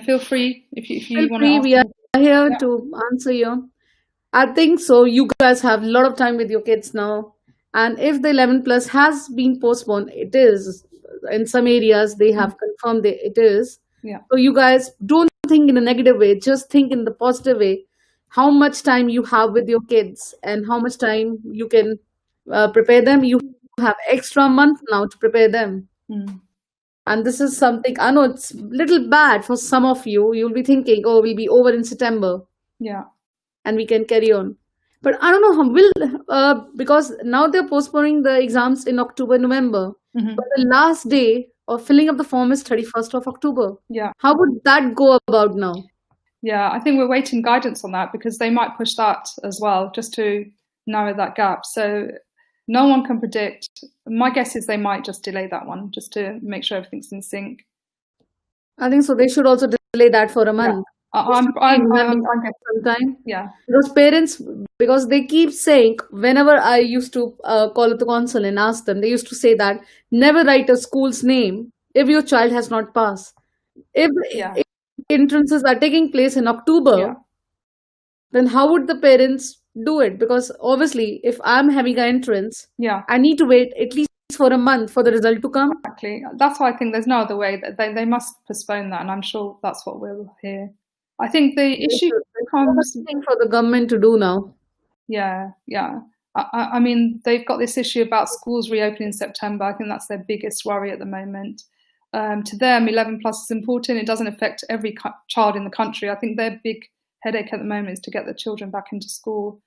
Feel free if you want to ask. We are here to answer you. I think so. You guys have a lot of time with your kids now, and if the 11 plus has been postponed, it is. In some areas, they have confirmed it is. Yeah. So you guys don't think in a negative way. Just think in the positive way. How much time you have with your kids and how much time you can prepare them. You have extra month now to prepare them. And this is something, I know it's a little bad for some of you. You'll be thinking, oh, we'll be over in September. Yeah. And we can carry on. But I don't know how because now they're postponing the exams in October, November. But the last day of filling up the form is 31st of October. Yeah. How would that go about now? Yeah, I think we're waiting guidance on that because they might push that as well, just to narrow that gap. So no one can predict. My guess is they might just delay that one just to make sure everything's in sync. I think so. They should also delay that for a month. Yeah. I'm sometime. Yeah. Because parents, because they keep saying, whenever I used to call up the council and ask them, they used to say that never write a school's name if your child has not passed. If entrances are taking place in October, then how would the parents do it? Because obviously, if I'm having an entrance, I need to wait at least for a month for the result to come. Exactly. That's why I think there's no other way. That they must postpone that, and I'm sure that's what we'll hear. I think the issue comes for the government to do now. Yeah. I mean, they've got this issue about schools reopening in September. I think that's their biggest worry at the moment. To them, 11 plus is important. It doesn't affect every child in the country. I think their big headache at the moment is to get the children back into school.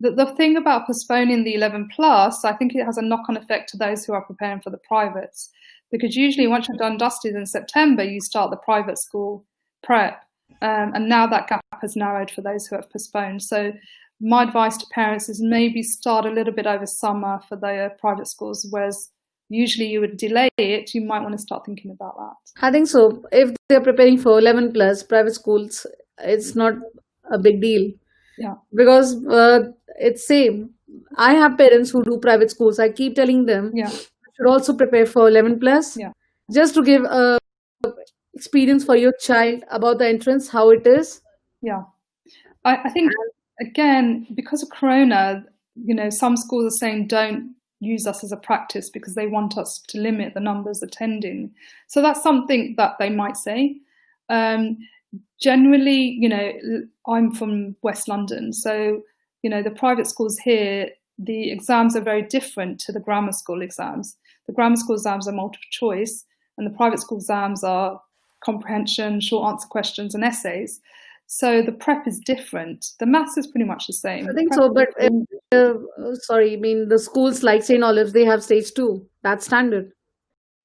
The thing about postponing the 11 plus, I think it has a knock-on effect to those who are preparing for the privates. Because usually once you're done dusted in September, you start the private school prep. And now that gap has narrowed for those who have postponed. So my advice to parents is maybe start a little bit over summer for the private schools, whereas usually you would delay it. You might want to start thinking about that. I think so. If they're preparing for 11 plus private schools, it's not a big deal. Yeah. Because it's same. I have parents who do private schools. I keep telling them you should also prepare for 11 plus. Yeah. Just to give experience for your child about the entrance, how it is. Yeah. I think again, because of Corona, some schools are saying don't use us as a practice because they want us to limit the numbers attending. So that's something that they might say. Generally, I'm from West London, so the private schools here, the exams are very different to the grammar school exams. The grammar school exams are multiple choice, and the private school exams are comprehension, short answer questions, and essays. So the prep is different. The maths is pretty much the same. I think so, but sorry, I mean the schools like St. Olive's, they have stage 2. That's standard.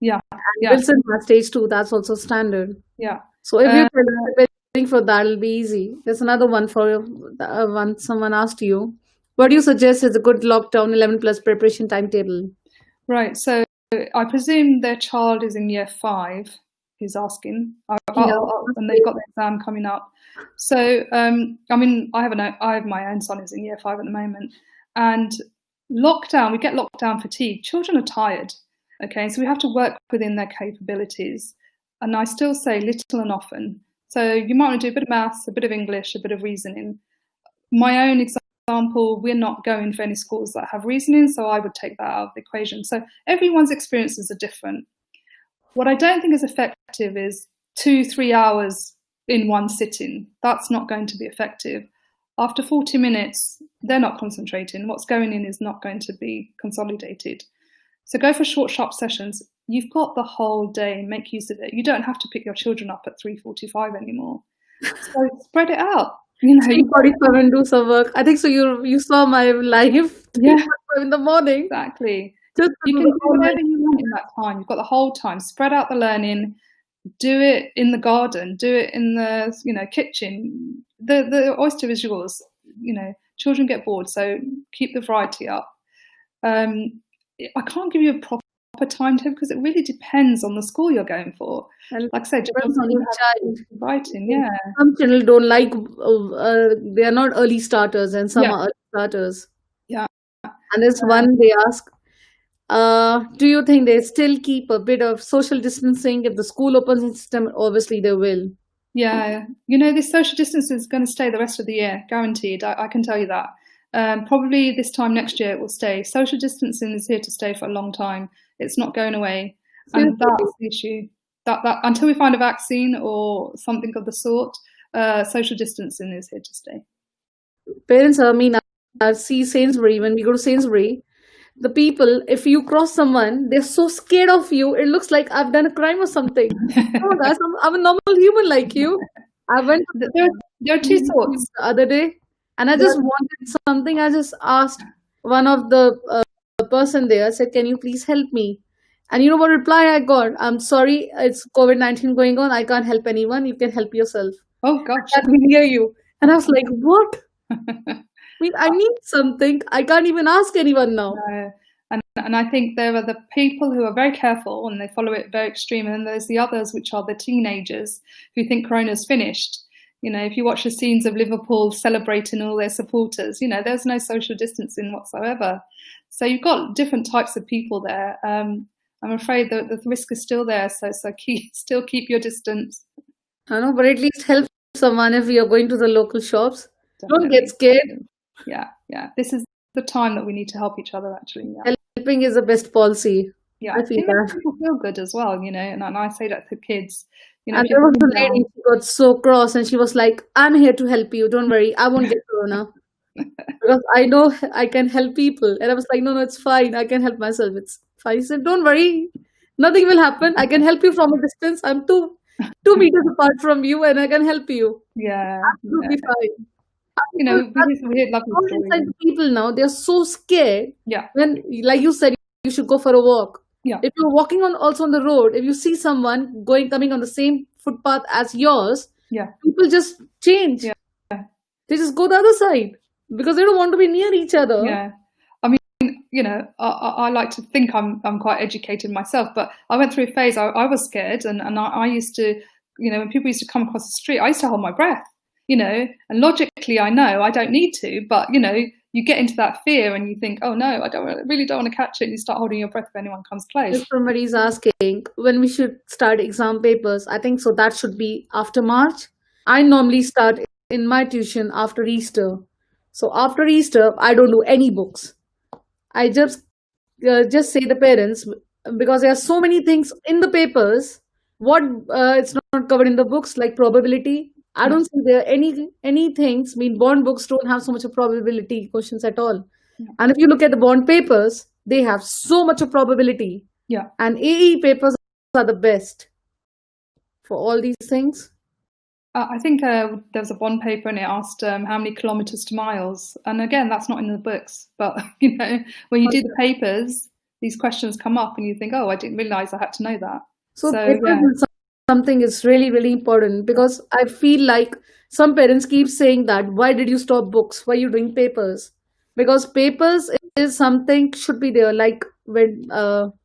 Yeah, And yeah, Wilson has stage 2. That's also standard. yeah. So if you're preparing for that, it'll be easy. There's another one for one. Someone asked you, what do you suggest is a good lockdown 11 plus preparation timetable? Right. So I presume their child is in year 5. Who's asking? Yeah. And they've got the exam coming up. So I mean, I have my own son who's in year 5 at the moment, and lockdown. We get lockdown fatigue. Children are tired. Okay, so we have to work within their capabilities. And I still say little and often. So you might want to do a bit of maths, a bit of English, a bit of reasoning. My own example, we're not going for any schools that have reasoning, so I would take that out of the equation. So everyone's experiences are different. What I don't think is effective is 2-3 hours in one sitting. That's not going to be effective. After 40 minutes, they're not concentrating. What's going in is not going to be consolidated. So go for short, sharp sessions. You've got the whole day, make use of it. You don't have to pick your children up at 3:45 anymore. So spread it out. 3:45 and do some work. I think so. You saw my live 3:45 in the morning. Exactly. Just You can do whatever you want in that time. You've got the whole time. Spread out the learning. Do it in the garden. Do it in the kitchen. The oyster is yours. Children get bored, so keep the variety up. I can't give you a proper timetable because it really depends on the school you're going for. And like I said, depends on each child. Writing, yeah. Some children don't like. They are not early starters, and some are early starters. Yeah. And this one they ask, do you think they still keep a bit of social distancing if the school opens in system? Obviously, they will. Yeah, this social distance is going to stay the rest of the year, guaranteed. I can tell you that. Probably this time next year it will stay. Social distancing is here to stay for a long time. It's not going away, and that's the issue. That until we find a vaccine or something of the sort, social distancing is here to stay. Parents, I see Sainsbury, when we go to Sainsbury, the people, if you cross someone, they're so scared of you. It looks like I've done a crime or something. No, guys, I'm a normal human like you. I went. There are two sorts. The other day, and I just wanted something. I just asked one of the person there. I said, "Can you please help me?" And you know what reply I got? I'm sorry, it's COVID-19 going on. I can't help anyone. You can help yourself. Oh gosh, I can't hear you. And I was like, what? I need something. I can't even ask anyone now. And I think there are the people who are very careful and they follow it very extreme, and then there's the others, which are the teenagers who think Corona's finished. If you watch the scenes of Liverpool celebrating all their supporters, there's no social distancing whatsoever. So you've got different types of people there. I'm afraid that the risk is still there. So still keep your distance. I know, but at least help someone if you're going to the local shops. Definitely. Don't get scared. Yeah. This is the time that we need to help each other, actually. Yeah. Helping is the best policy. Yeah, I feel that. People feel good as well, and I say that to kids. And there was a lady, she got so cross and she was like, I'm here to help you. Don't worry. I won't get Corona. Because I know I can help people. And I was like, no, it's fine. I can help myself. It's fine. He said, don't worry. Nothing will happen. I can help you from a distance. I'm 2 meters apart from you and I can help you. Yeah. Absolutely fine. We hear lovely stories. Inside the people now, they're so scared. Yeah. When, like you said, you should go for a walk. Yeah. If you're walking also on the road, if you see someone coming on the same footpath as yours, people just change. Yeah. They just go the other side because they don't want to be near each other. Yeah. I mean, I like to think I'm quite educated myself, but I went through a phase. I was scared, and I used to, when people used to come across the street, I used to hold my breath. And logically I know I don't need to, but you get into that fear and you think, oh no, I really don't want to catch it. And you start holding your breath if anyone comes close. If somebody's asking when we should start exam papers, I think so that should be after March. I normally start in my tuition after Easter. So after Easter, I don't do any books. I just say the parents, because there are so many things in the papers. What it's not covered in the books, like probability. I Yeah, don't see there any things. I mean, bond books don't have so much of probability questions at all. yeah, And if you look at the bond papers, they have so much of probability. yeah. And AE papers are the best for all these things. I think there was a bond paper and it asked how many kilometers to miles. And again, that's not in the books. But, when you do the papers, these questions come up and you think, oh, I didn't realize I had to know that. So So, papers yeah, is something is really, really important, because I feel like some parents keep saying that, why did you stop books? Why are you doing papers? Because papers is something should be there. Like when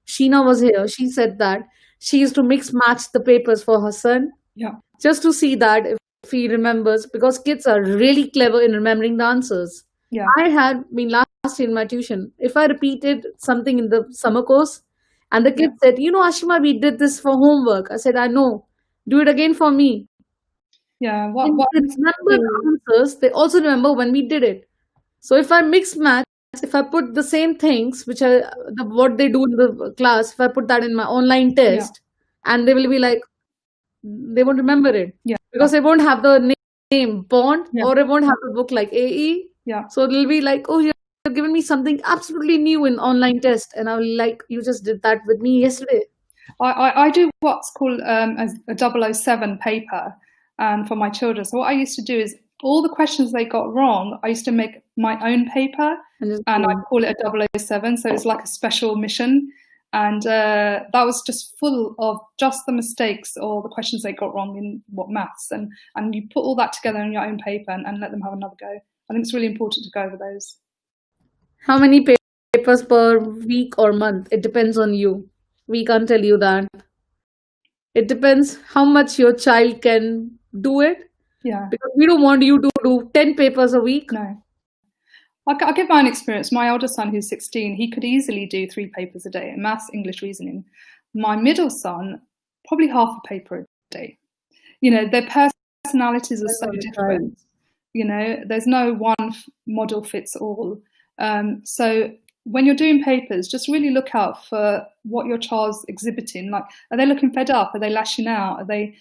Sheena was here, she said that she used to mix match the papers for her son, yeah, just to see that if he remembers, because kids are really clever in remembering the answers. yeah, I had been last year in my tuition. If I repeated something in the summer course and the yeah, kid said, Ashima, we did this for homework. I said, I know. Do it again for me. yeah. When What they I used remember to the do, answers, they also remember when we did it. So if I mix match, if I put the same things, which are what they do in the class, if I put that in my online yeah, test, and they will be like, they won't remember it, yeah, because they won't have the name Bond, yeah, or they won't have the book like AE. yeah. So they'll be like, oh, you've given me something absolutely new in online test. And I'll be like, you just did that with me yesterday. I do what's called a 007 paper for my children. So what I used to do is all the questions they got wrong, I used to make my own paper And just and I go. call it a 007. So it's like a special mission. And that was just full of just the mistakes or the questions they got wrong in maths. And you put all that together in your own paper and let them have another go. I think it's really important to go over those. How many papers per week or month? It depends on you. We can't tell you that. It depends how much your child can do it, Yeah, because we don't want you to do 10 papers a week. no. I'll give my own experience. My older son, who's 16, he could easily do 3 papers a day, maths, English, reasoning. My middle son, probably half a paper a day. Their personalities are so different. There's no one model fits all. So when you're doing papers, just really look out for what your child's exhibiting. Like, are they looking fed up? Are they lashing out? Are they,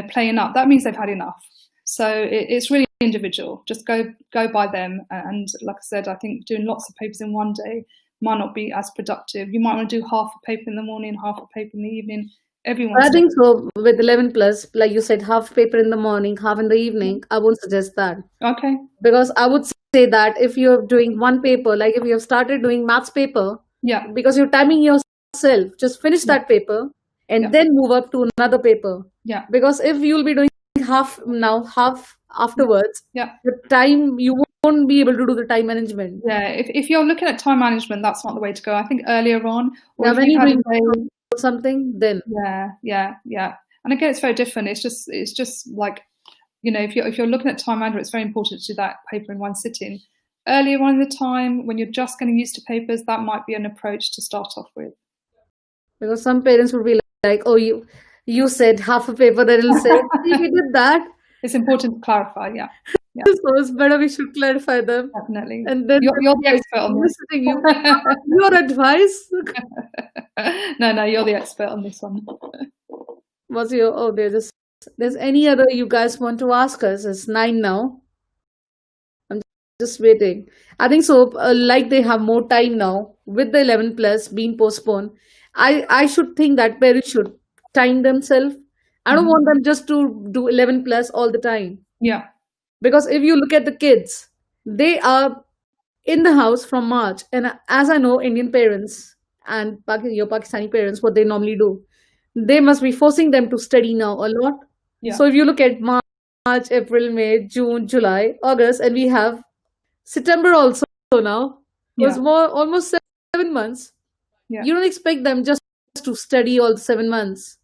playing up? That means they've had enough. So it's really individual. Just go by them. And like I said, I think doing lots of papers in one day might not be as productive. You might want to do half a paper in the morning, half a paper in the evening. I Everyone's think so. With 11 plus, like you said, half paper in the morning, half in the evening, I won't suggest that. okay. Because I would say that if you're doing one paper, like if you have started doing maths paper, Yeah, because you're timing yourself, just finish yeah, that paper and yeah, then move up to another paper. yeah, Because if you'll be doing half now, half afterwards, yeah. the time you won't be able to do the time management. Yeah, if you're looking at time management, that's not the way to go. I think earlier on, or Yeah, if when you've you're had a doing day, something, then yeah. And again, it's very different. It's just like, if you're looking at time management, it's very important to do that paper in one sitting. Earlier on in the time, when you're just getting used to papers, that might be an approach to start off with. because some parents would be like, oh, you said half a paper, then it'll say, see, we did that. It's important to clarify. Yeah, yeah, So it's better we should clarify them. definitely. And then You're the expert on this. visiting you. Your advice No, you're the expert on this one. was there's any other you guys want to ask us? It's 9 now. I'm just waiting. I think so. Like they have more time now with the 11 plus being postponed. I should think that parents should time themselves. I don't want them just to do 11 plus all the time. Yeah, Because if you look at the kids, they are in the house from March. And as I know, Indian parents and your Pakistani parents, what they normally do, they must be forcing them to study now a lot. yeah, So if you look at March, April, May, June, July, August, and we have September also now, it was yeah, more almost 7 months. yeah. You don't expect them just to study all the 7 months.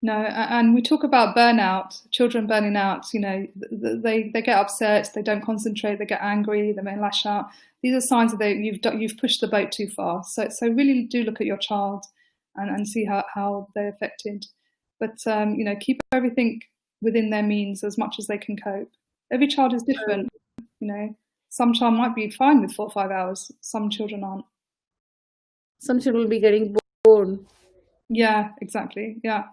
No, and we talk about burnout, children burning out. They get upset, they don't concentrate, they get angry, they may lash out. These are signs that you've pushed the boat too far. So really do look at your child and see how they're affected. But keep everything within their means as much as they can cope. Every child is different, some child might be fine with 4 or 5 hours. Some children aren't. Some children will be getting bored. Yeah, exactly. Yeah.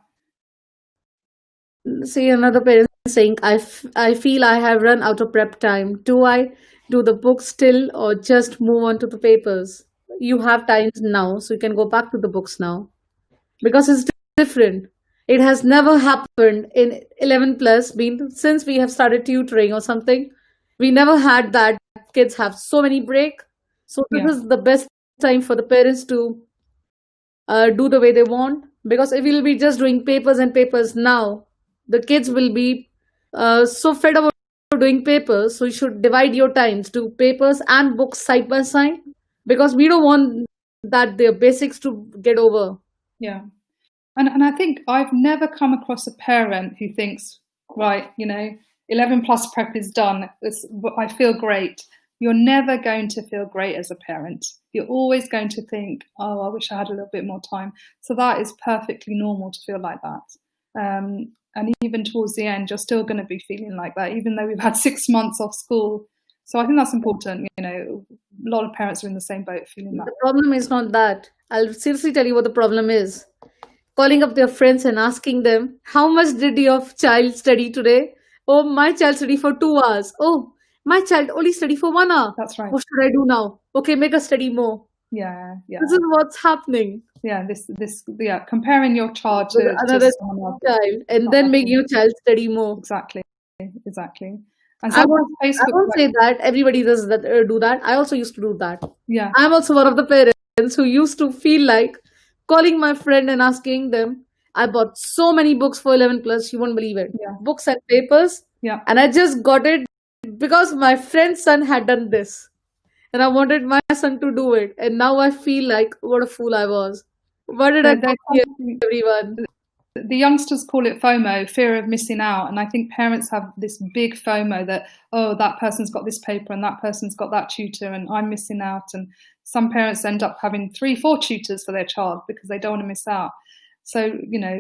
See another parent saying, I feel I have run out of prep time. Do I do the book still or just move on to the papers? You have time now, so you can go back to the books now. Because it's different. It has never happened in 11 plus, been since we have started tutoring or something. We never had that kids have so many break. So Yeah. this is the best time for the parents to do the way they want. Because if we'll be just doing papers and papers now, the kids will be so fed up of doing papers. So you should divide your times, do papers and books side by side, because we don't want that their basics to get over. Yeah. And I think I've never come across a parent who thinks, right, 11 plus prep is done. I feel great. You're never going to feel great as a parent. You're always going to think, oh, I wish I had a little bit more time. So that is perfectly normal to feel like that. And even towards the end, you're still going to be feeling like that, even though we've had 6 months off school. So I think that's important. A lot of parents are in the same boat feeling that. The problem is not that. I'll seriously tell you what the problem is. Calling up their friends and asking them, how much did your child study today? Oh, my child studied for 2 hours. Oh, my child only studied for 1 hour. That's right. What should I do now? Okay, make us study more. Yeah. This is what's happening. Yeah, comparing your child With to another someone else. child and then making your child study more. Exactly. And I sometimes won't, I won't say that everybody does that. Do that. I also used to do that. Yeah. I'm also one of the parents who used to feel like calling my friend and asking them. I bought so many books for 11 plus, you won't believe it. Yeah. Books and papers. Yeah. And I just got it because my friend's son had done this. And I wanted my son to do it. And now I feel like what a fool I was. What did I come here, everyone? The youngsters call it FOMO, fear of missing out. And I think parents have this big FOMO that, oh, that person's got this paper and that person's got that tutor and I'm missing out. And some parents end up having 3-4 tutors for their child because they don't want to miss out. So,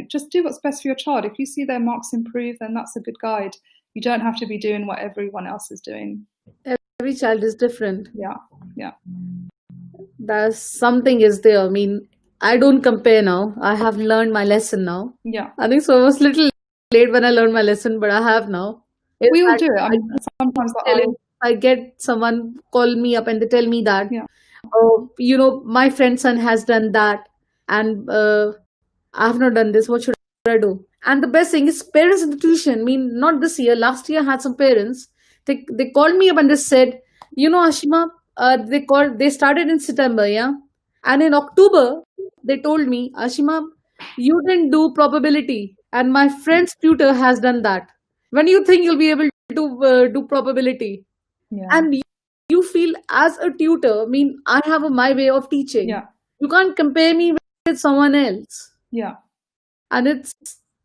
just do what's best for your child. If you see their marks improve, then that's a good guide. You don't have to be doing what everyone else is doing. Every child is different. Yeah. There's something is there. I mean, I don't compare now. I have learned my lesson now. Yeah. I think so. I was a little late when I learned my lesson, but I have now. We all do it. I mean, sometimes I get someone call me up and they tell me that, yeah. Oh, my friend's son has done that, and I have not done this. What should I do? And the best thing is parents in the tuition. I mean, not this year. Last year, I had some parents. They called me up and they said, Ashima, they started in September, yeah, and in October they told me, Ashima, you didn't do probability, and my friend's tutor has done that. When you think you'll be able to do probability, and you feel as a tutor, I mean, I have my way of teaching. Yeah. You can't compare me with someone else. Yeah. And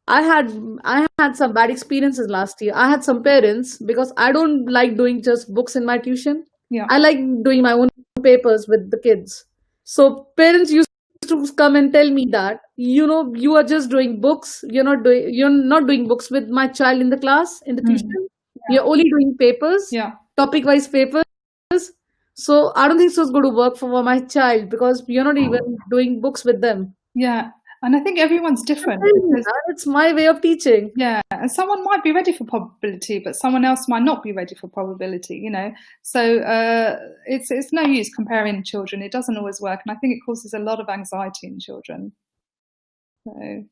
I had some bad experiences last year. I had some parents, because I don't like doing just books in my tuition. Yeah. I like doing my own papers with the kids. So parents used to come and tell me that, you are just doing books. You're not doing books with my child in the class, in the tuition. Yeah. You're only doing papers, topic wise papers. So I don't think so it's going to work for my child, because you're not even doing books with them. Yeah. And I think everyone's different. It's my way of teaching. Yeah. And someone might be ready for probability, but someone else might not be ready for probability, So it's no use comparing children. It doesn't always work. And I think it causes a lot of anxiety in children. So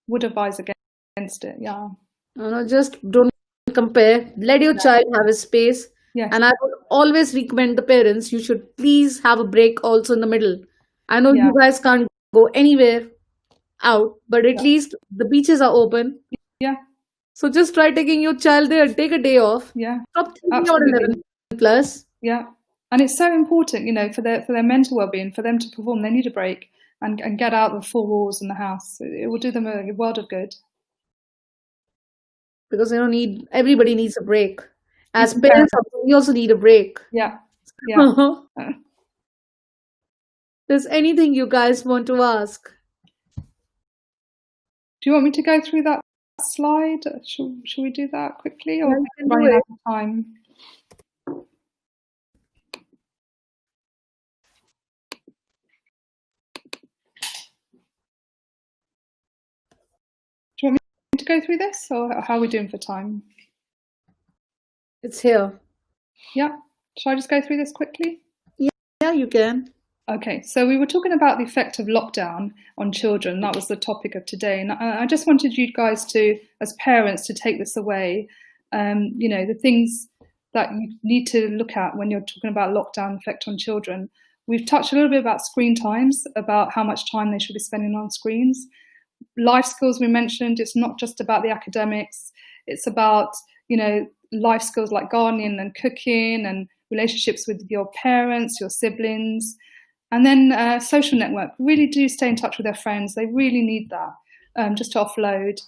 would advise against it. Yeah. No, just don't compare. Let your child have a space. Yes. And I would always recommend the parents, you should please have a break also in the middle. I know you guys can't go anywhere out, but at least the beaches are open. Yeah. So just try taking your child there. Take a day off. Yeah. Stop thinking about 11 plus. Yeah. And it's so important, for their mental well-being, for them to perform. They need a break and get out the four walls in the house. It will do them a world of good. Because everybody needs a break. As parents, we also need a break. Yeah. Yeah. There's anything you guys want to ask? Do you want me to go through that slide? Shall we do that quickly, or Yeah, running out of time? to go through this, or how are we doing for time? It's here. Yeah. Shall I just go through this quickly? Yeah, you can. Okay, so we were talking about the effect of lockdown on children. That was the topic of today. And I just wanted you guys to, as parents, to take this away. The things that you need to look at when you're talking about lockdown effect on children. We've touched a little bit about screen times, about how much time they should be spending on screens. Life skills we mentioned, it's not just about the academics. It's about, life skills like gardening and cooking and relationships with your parents, your siblings. And then social network. Really do stay in touch with their friends. They really need that just to offload.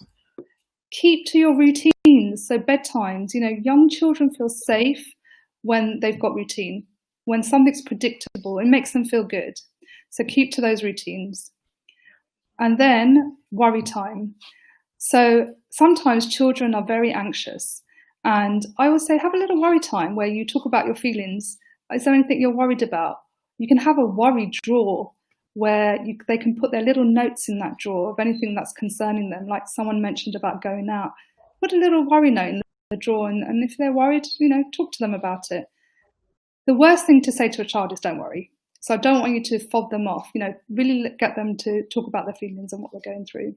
Keep to your routines. So bedtimes, young children feel safe when they've got routine. When something's predictable, it makes them feel good. So keep to those routines. And then worry time. So sometimes children are very anxious. And I always say, have a little worry time where you talk about your feelings. Is there anything you're worried about? You can have a worry drawer where they can put their little notes in that drawer of anything that's concerning them, like someone mentioned about going out. Put a little worry note in the drawer, and if they're worried, talk to them about it. The worst thing to say to a child is don't worry. So I don't want you to fob them off, really get them to talk about their feelings and what they're going through.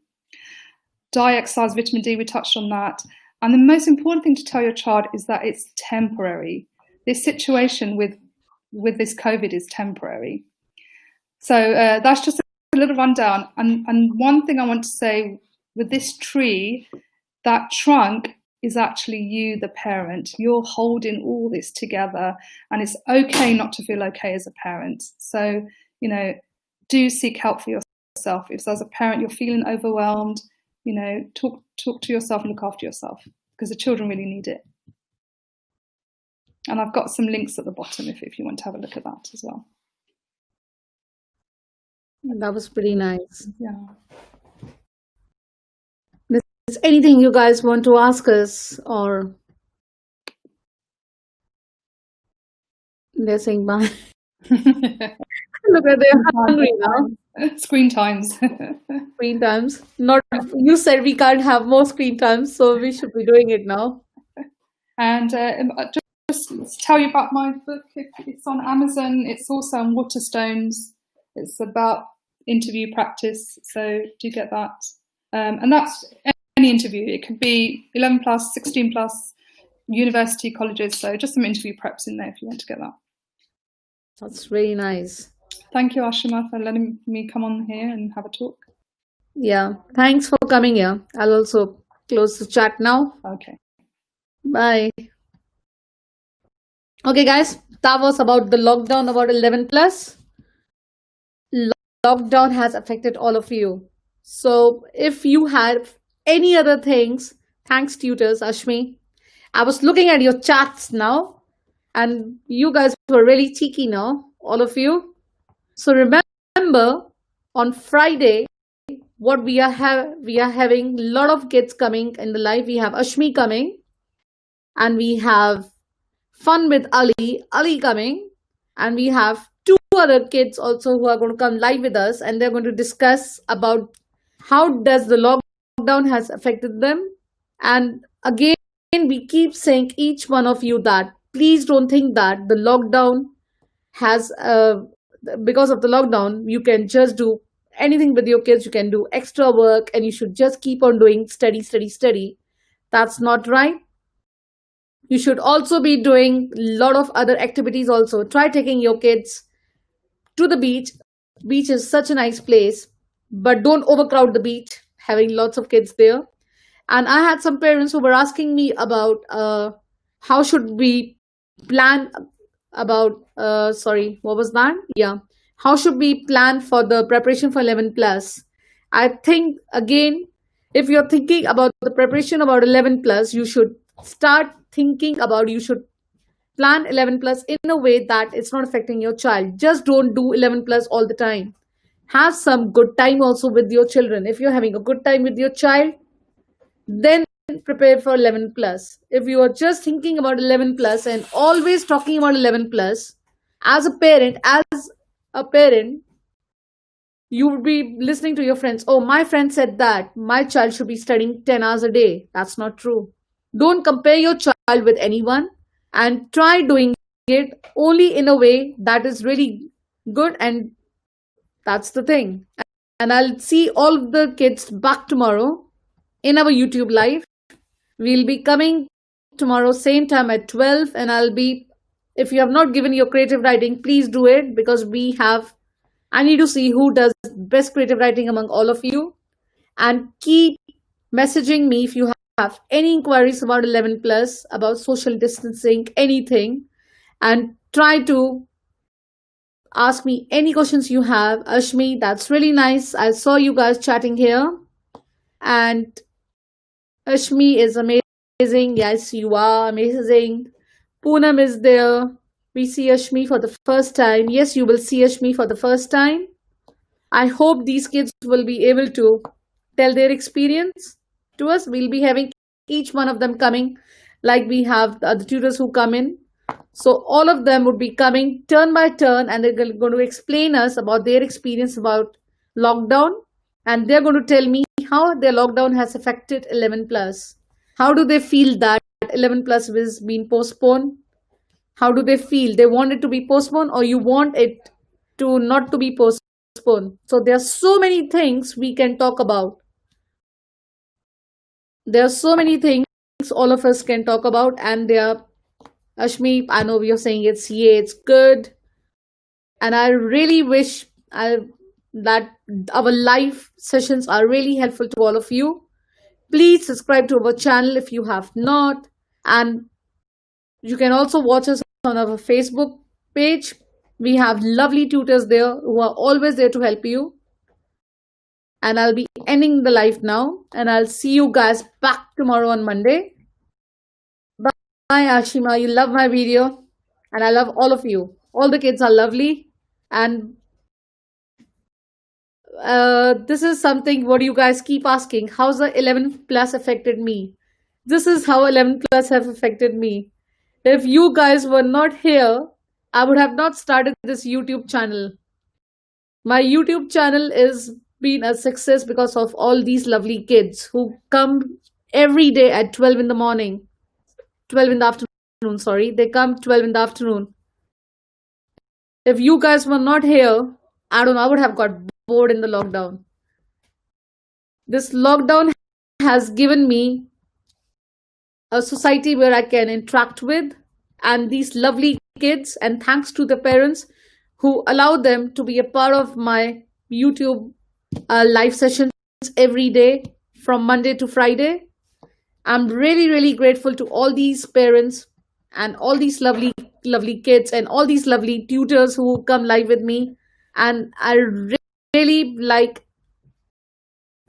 Diet, exercise, vitamin D, we touched on that. And the most important thing to tell your child is that it's temporary. This situation with this COVID is temporary. So that's just a little rundown. And one thing I want to say with this tree, that trunk is actually you, the parent. You're holding all this together, and it's okay not to feel okay as a parent. So, do seek help for yourself. If as a parent you're feeling overwhelmed, talk to yourself and look after yourself, because the children really need it. And I've got some links at the bottom if you want to have a look at that as well. That was pretty nice. Yeah. Is anything you guys want to ask us, or they're saying bye? Look at, they're hungry now. Screen times. Screen times. Not, you said we can't have more screen times, so we should be doing it now. And just tell you about my book. It's on Amazon. It's also on Waterstones. It's about interview practice, so do get that. And that's any interview. It could be 11 plus, 16 plus, university, colleges. So just some interview preps in there if you want to get that. That's really nice. Thank you, Ashima, for letting me come on here and have a talk. Yeah, thanks for coming here. I'll also close the chat now. Okay. Bye. Okay, guys, that was about the lockdown, about 11 plus. Lockdown has affected all of you. So if you had any other things, thanks tutors, Ashmi. I was looking at your chats now, and you guys were really cheeky now, all of you. So remember, on Friday, what we are having a lot of kids coming in the live. We have Ashmi coming, and we have Fun with Ali coming, and we have two other kids also who are going to come live with us, and they're going to discuss about how does the lockdown has affected them. And again, we keep saying each one of you that please don't think that the lockdown has because of the lockdown you can just do anything with your kids. You can do extra work and you should just keep on doing study. That's not right. You should also be doing a lot of other activities also. Try taking your kids to the beach. Beach is such a nice place, but don't overcrowd the beach, having lots of kids there. And I had some parents who were asking me about how should we plan about, what was that? Yeah. How should we plan for the preparation for 11 plus? I think, again, if you're thinking about the preparation about 11 plus, you should start thinking about, you should plan 11 plus in a way that it's not affecting your child. Just don't do 11 plus all the time. Have some good time also with your children. If you're having a good time with your child, then prepare for 11 plus. If you are just thinking about 11 plus and always talking about 11 plus, as a parent, You would be listening to your friends. Oh, my friend said that my child should be studying 10 hours a day. That's not true. Don't compare your child with anyone, and try doing it only in a way that is really good, and that's the thing. And I'll see all of the kids back tomorrow in our YouTube live. We'll be coming tomorrow, same time at 12, and if you have not given your creative writing, please do it, because I need to see who does best creative writing among all of you. And keep messaging me if you have any inquiries about 11 plus, about social distancing, anything, and try to ask me any questions you have. Ashmi, that's really nice. I saw you guys chatting here. And Ashmi is amazing. Yes, you are amazing. Poonam is there. We see Ashmi for the first time. Yes, you will see Ashmi for the first time. I hope these kids will be able to tell their experience to us. We'll be having each one of them coming, like we have the other tutors who come in. So all of them would be coming turn by turn, and they're going to explain us about their experience about lockdown, and they're going to tell me how their lockdown has affected 11 plus. How do they feel that 11 plus is being postponed? How do they feel? They want it to be postponed, or you want it to not to be postponed? So there are so many things we can talk about. There are so many things all of us can talk about, and they are, Ashmi, I know you're saying it's good, and I really wish that our live sessions are really helpful to all of you. Please subscribe to our channel if you have not, and you can also watch us on our Facebook page. We have lovely tutors there who are always there to help you. And I'll be ending the live now, and I'll see you guys back tomorrow on Monday. Bye, Ashima. You love my video, and I love all of you. All the kids are lovely, and this is something what you guys keep asking. How's the 11 plus affected me? This is how 11 plus have affected me. If you guys were not here, I would have not started this YouTube channel. My YouTube channel is been a success because of all these lovely kids who come every day at 12 in the morning, 12 in the afternoon, sorry. They come 12 in the afternoon. If you guys were not here, I don't know, I would have got bored in the lockdown. This lockdown has given me a society where I can interact with, and these lovely kids, and thanks to the parents who allow them to be a part of my YouTube live sessions every day from Monday to Friday. I'm really, really grateful to all these parents and all these lovely, lovely kids and all these lovely tutors who come live with me. And I really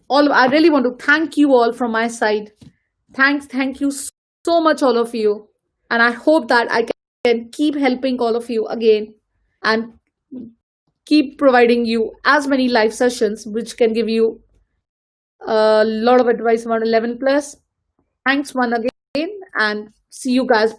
I really want to thank you all from my side. Thank you so much, all of you. And I hope that I can keep helping all of you again, and keep providing you as many live sessions which can give you a lot of advice about 11 plus. Thanks one again, and see you guys